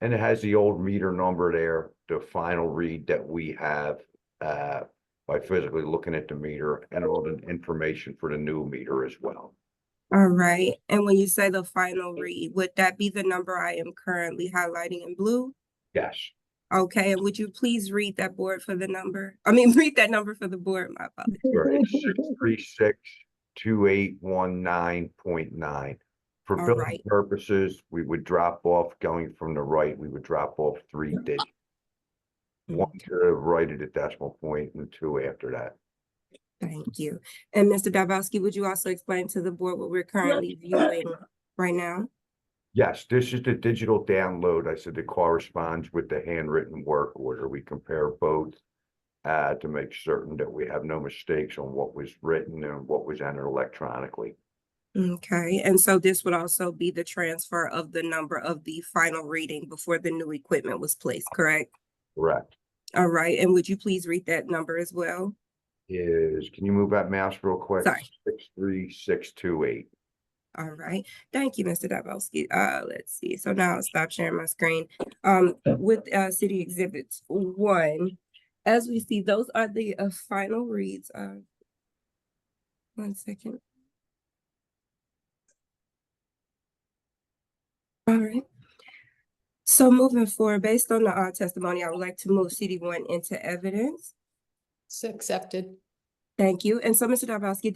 And it has the old meter number there, the final read that we have by physically looking at the meter, and all the information for the new meter as well. All right. And when you say the final read, would that be the number I am currently highlighting in blue? Yes. Okay. And would you please read that board for the number? Read that number for the board. My apologies. It's 6362819.9. For All billing right. purposes, we would drop off going from the right, we would drop off 3 digits. 1 to the right of the decimal point and 2 after that. Thank you. And Mr. Dabowski, would you also explain to the board what we're currently viewing right now? Yes, this is the digital download. I said it corresponds with the handwritten work order. We compare both to make certain that we have no mistakes on what was written and what was entered electronically. Okay, and so this would also be the transfer of the number of the final reading before the new equipment was placed, correct? Correct. All right, and would you please read that number as well? Can you move that mouse real quick? Sorry. 63628. All right, thank you, Mr. Dabowski. Let's see, so now I'll stop sharing my screen. With City Exhibits 1, as we see, those are the final reads. 1 second. All right. So moving forward, based on the testimony, I would like to move CD1 into evidence. So accepted. Thank you. And so, Mr. Dabowski,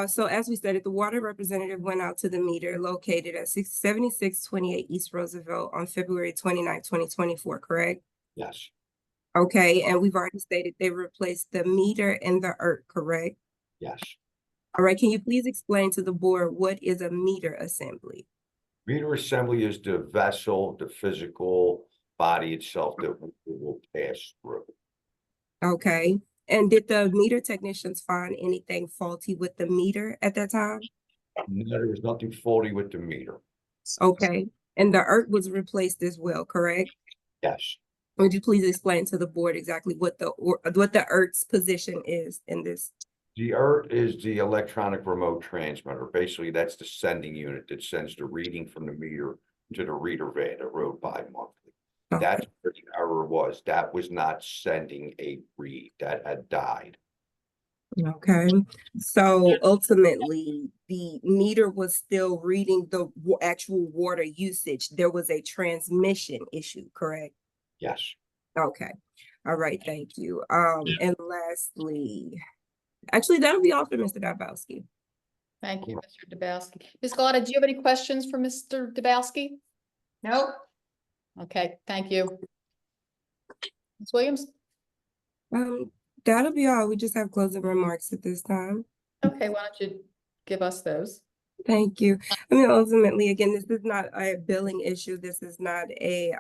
so as we stated, the water representative went out to the meter located at 7628 East Roosevelt on February 29, 2024, correct? Yes. Okay, and we've already stated they replaced the meter and the ERT, correct? Yes. All right, can you please explain to the board what is a meter assembly? Meter assembly is the vessel, the physical body itself that we will pass through. Okay, and did the meter technicians find anything faulty with the meter at that time? No, there was nothing faulty with the meter. Okay, and the ERT was replaced as well, correct? Yes. Would you please explain to the board exactly what the ERT's position is in this? The ERT is the electronic remote transmitter. Basically, that's the sending unit that sends the reading from the meter to the reader van that rode by monthly. Okay. That's where the error was. That was not sending a read. That had died. Okay, so ultimately, the meter was still reading the actual water usage. There was a transmission issue, correct? Yes. Okay, all right, thank you. And lastly, actually, that'll be all for Mr. Dabowski. Thank you, Mr. Dabowski. Ms. Galata, do you have any questions for Mr. Dabowski? Nope. Okay, thank you. Ms. Williams? That'll be all. We just have closing remarks at this time. Okay, why don't you give us those? Thank you. Ultimately, again, this is not a billing issue. This is not a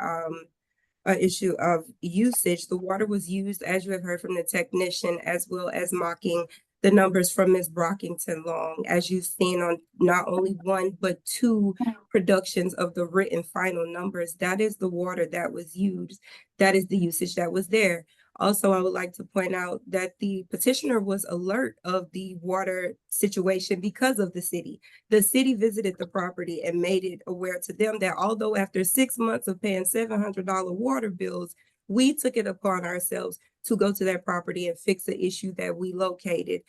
issue of usage. The water was used, as you have heard from the technician, as well as mocking the numbers from Ms. Brockington Long, as you've seen on not only 1, but 2 productions of the written final numbers. That is the water that was used. That is the usage that was there. Also, I would like to point out that the petitioner was alert of the water situation because of the city. The city visited the property and made it aware to them that although after 6 months of paying $700 water bills, we took it upon ourselves to go to that property and fix the issue that we located.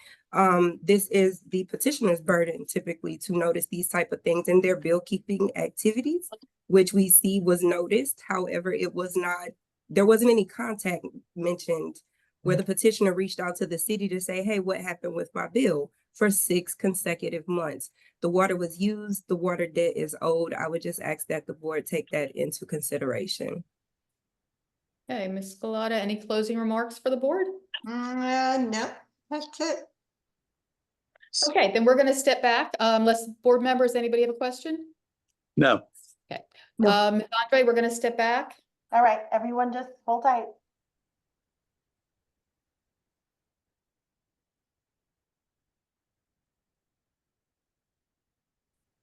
This is the petitioner's burden typically to notice these type of things in their bill keeping activities, which we see was noticed. However, it was not there wasn't any contact mentioned where the petitioner reached out to the city to say, hey, what happened with my bill for 6 consecutive months? The water was used, the water debt is owed. I would just ask that the board take that into consideration. Okay, Ms. Scalata, any closing remarks for the board? No, that's it. Okay, then we're gonna step back, unless board members, anybody have a question? No. No. Ms. Andre, we're gonna step back. All right, everyone just hold tight.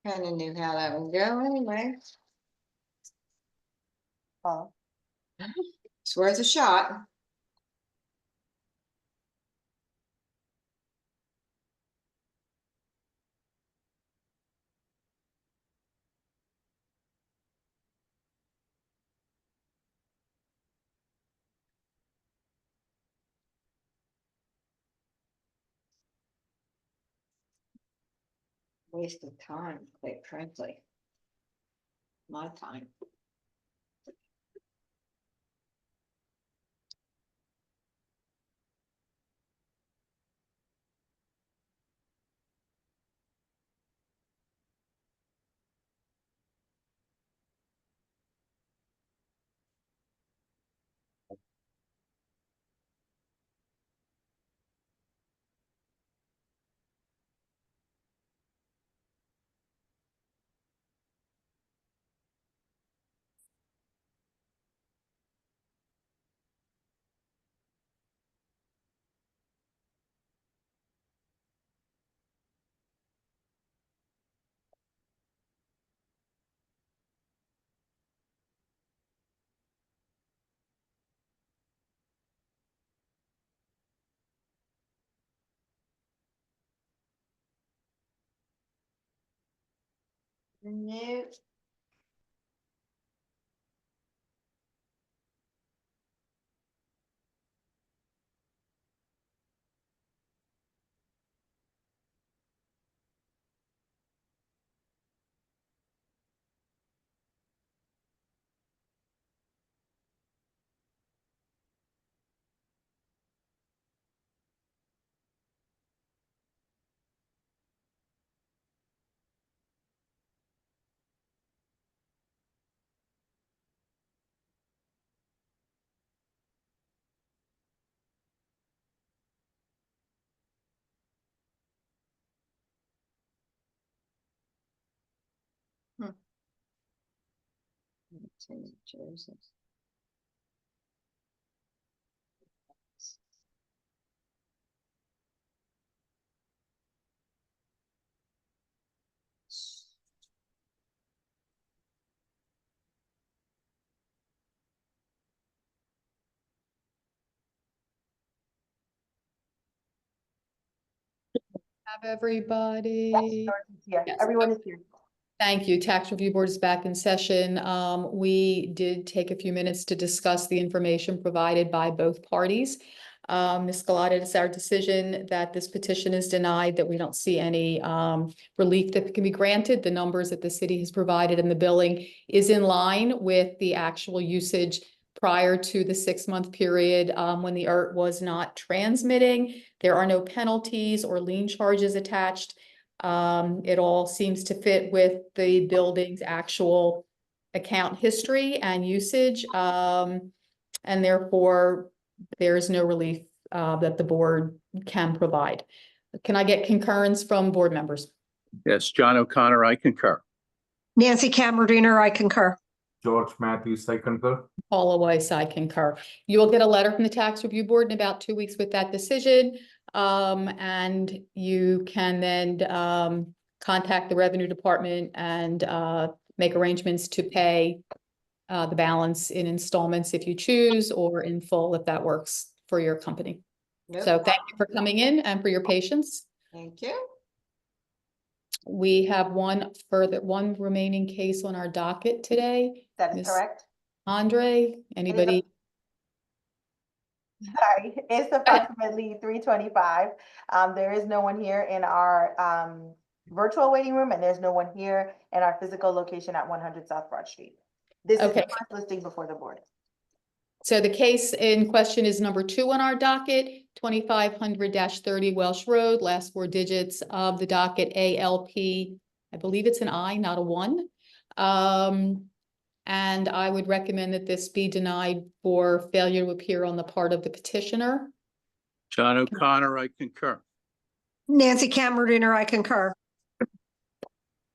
Kind of knew how that would go anyway. Oh, It's worth a shot. Waste of time, quite frankly. My time. No. Joseph. Have everybody. yes, here. Yes. Everyone is here. Thank you. Tax Review Board is back in session. We did take a few minutes to discuss the information provided by both parties. Ms. Scalata, it's our decision that this petition is denied, that we don't see any relief that can be granted. The numbers that the city has provided in the billing is in line with the actual usage prior to the 6-month period when the ERT was not transmitting. There are no penalties or lien charges attached. It all seems to fit with the building's actual account history and usage. And therefore, there is no relief that the board can provide. Can I get concurrence from board members? Yes, John O'Connor, I concur. Nancy Cameradiner, I concur. George Matthews, I concur. Paula Weiss, I concur. You will get a letter from the Tax Review Board in about 2 weeks with that decision. And you can then contact the Revenue Department and make arrangements to pay the balance in installments if you choose, or in full if that works for your company. Nope. So thank you for coming in and for your patience. Thank you. We have one remaining case on our docket today. That is Ms. correct. Andre, anybody? Sorry, it's approximately 3:25. There is no one here in our virtual waiting room, and there's no one here in our physical location at 100 South Broad Street. This is the Okay. first listing before the board. So the case in question is number 2 on our docket, 2500-30 Welsh Road, last 4 digits of the docket ALP. I believe it's an I, not a 1. And I would recommend that this be denied for failure to appear on the part of the petitioner. John O'Connor, I concur. Nancy Cameron, I concur.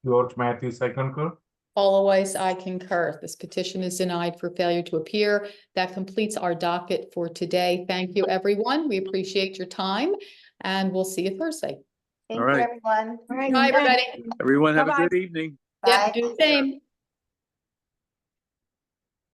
George Matthews, I concur. Paula Weiss, I concur. This petition is denied for failure to appear. That completes our docket for today. Thank you, everyone. We appreciate your time, and we'll see you Thursday. Thank All you, right. everyone. All right. Bye, everybody. Everyone have a Bye-bye. good evening. Yep, Bye. do the same.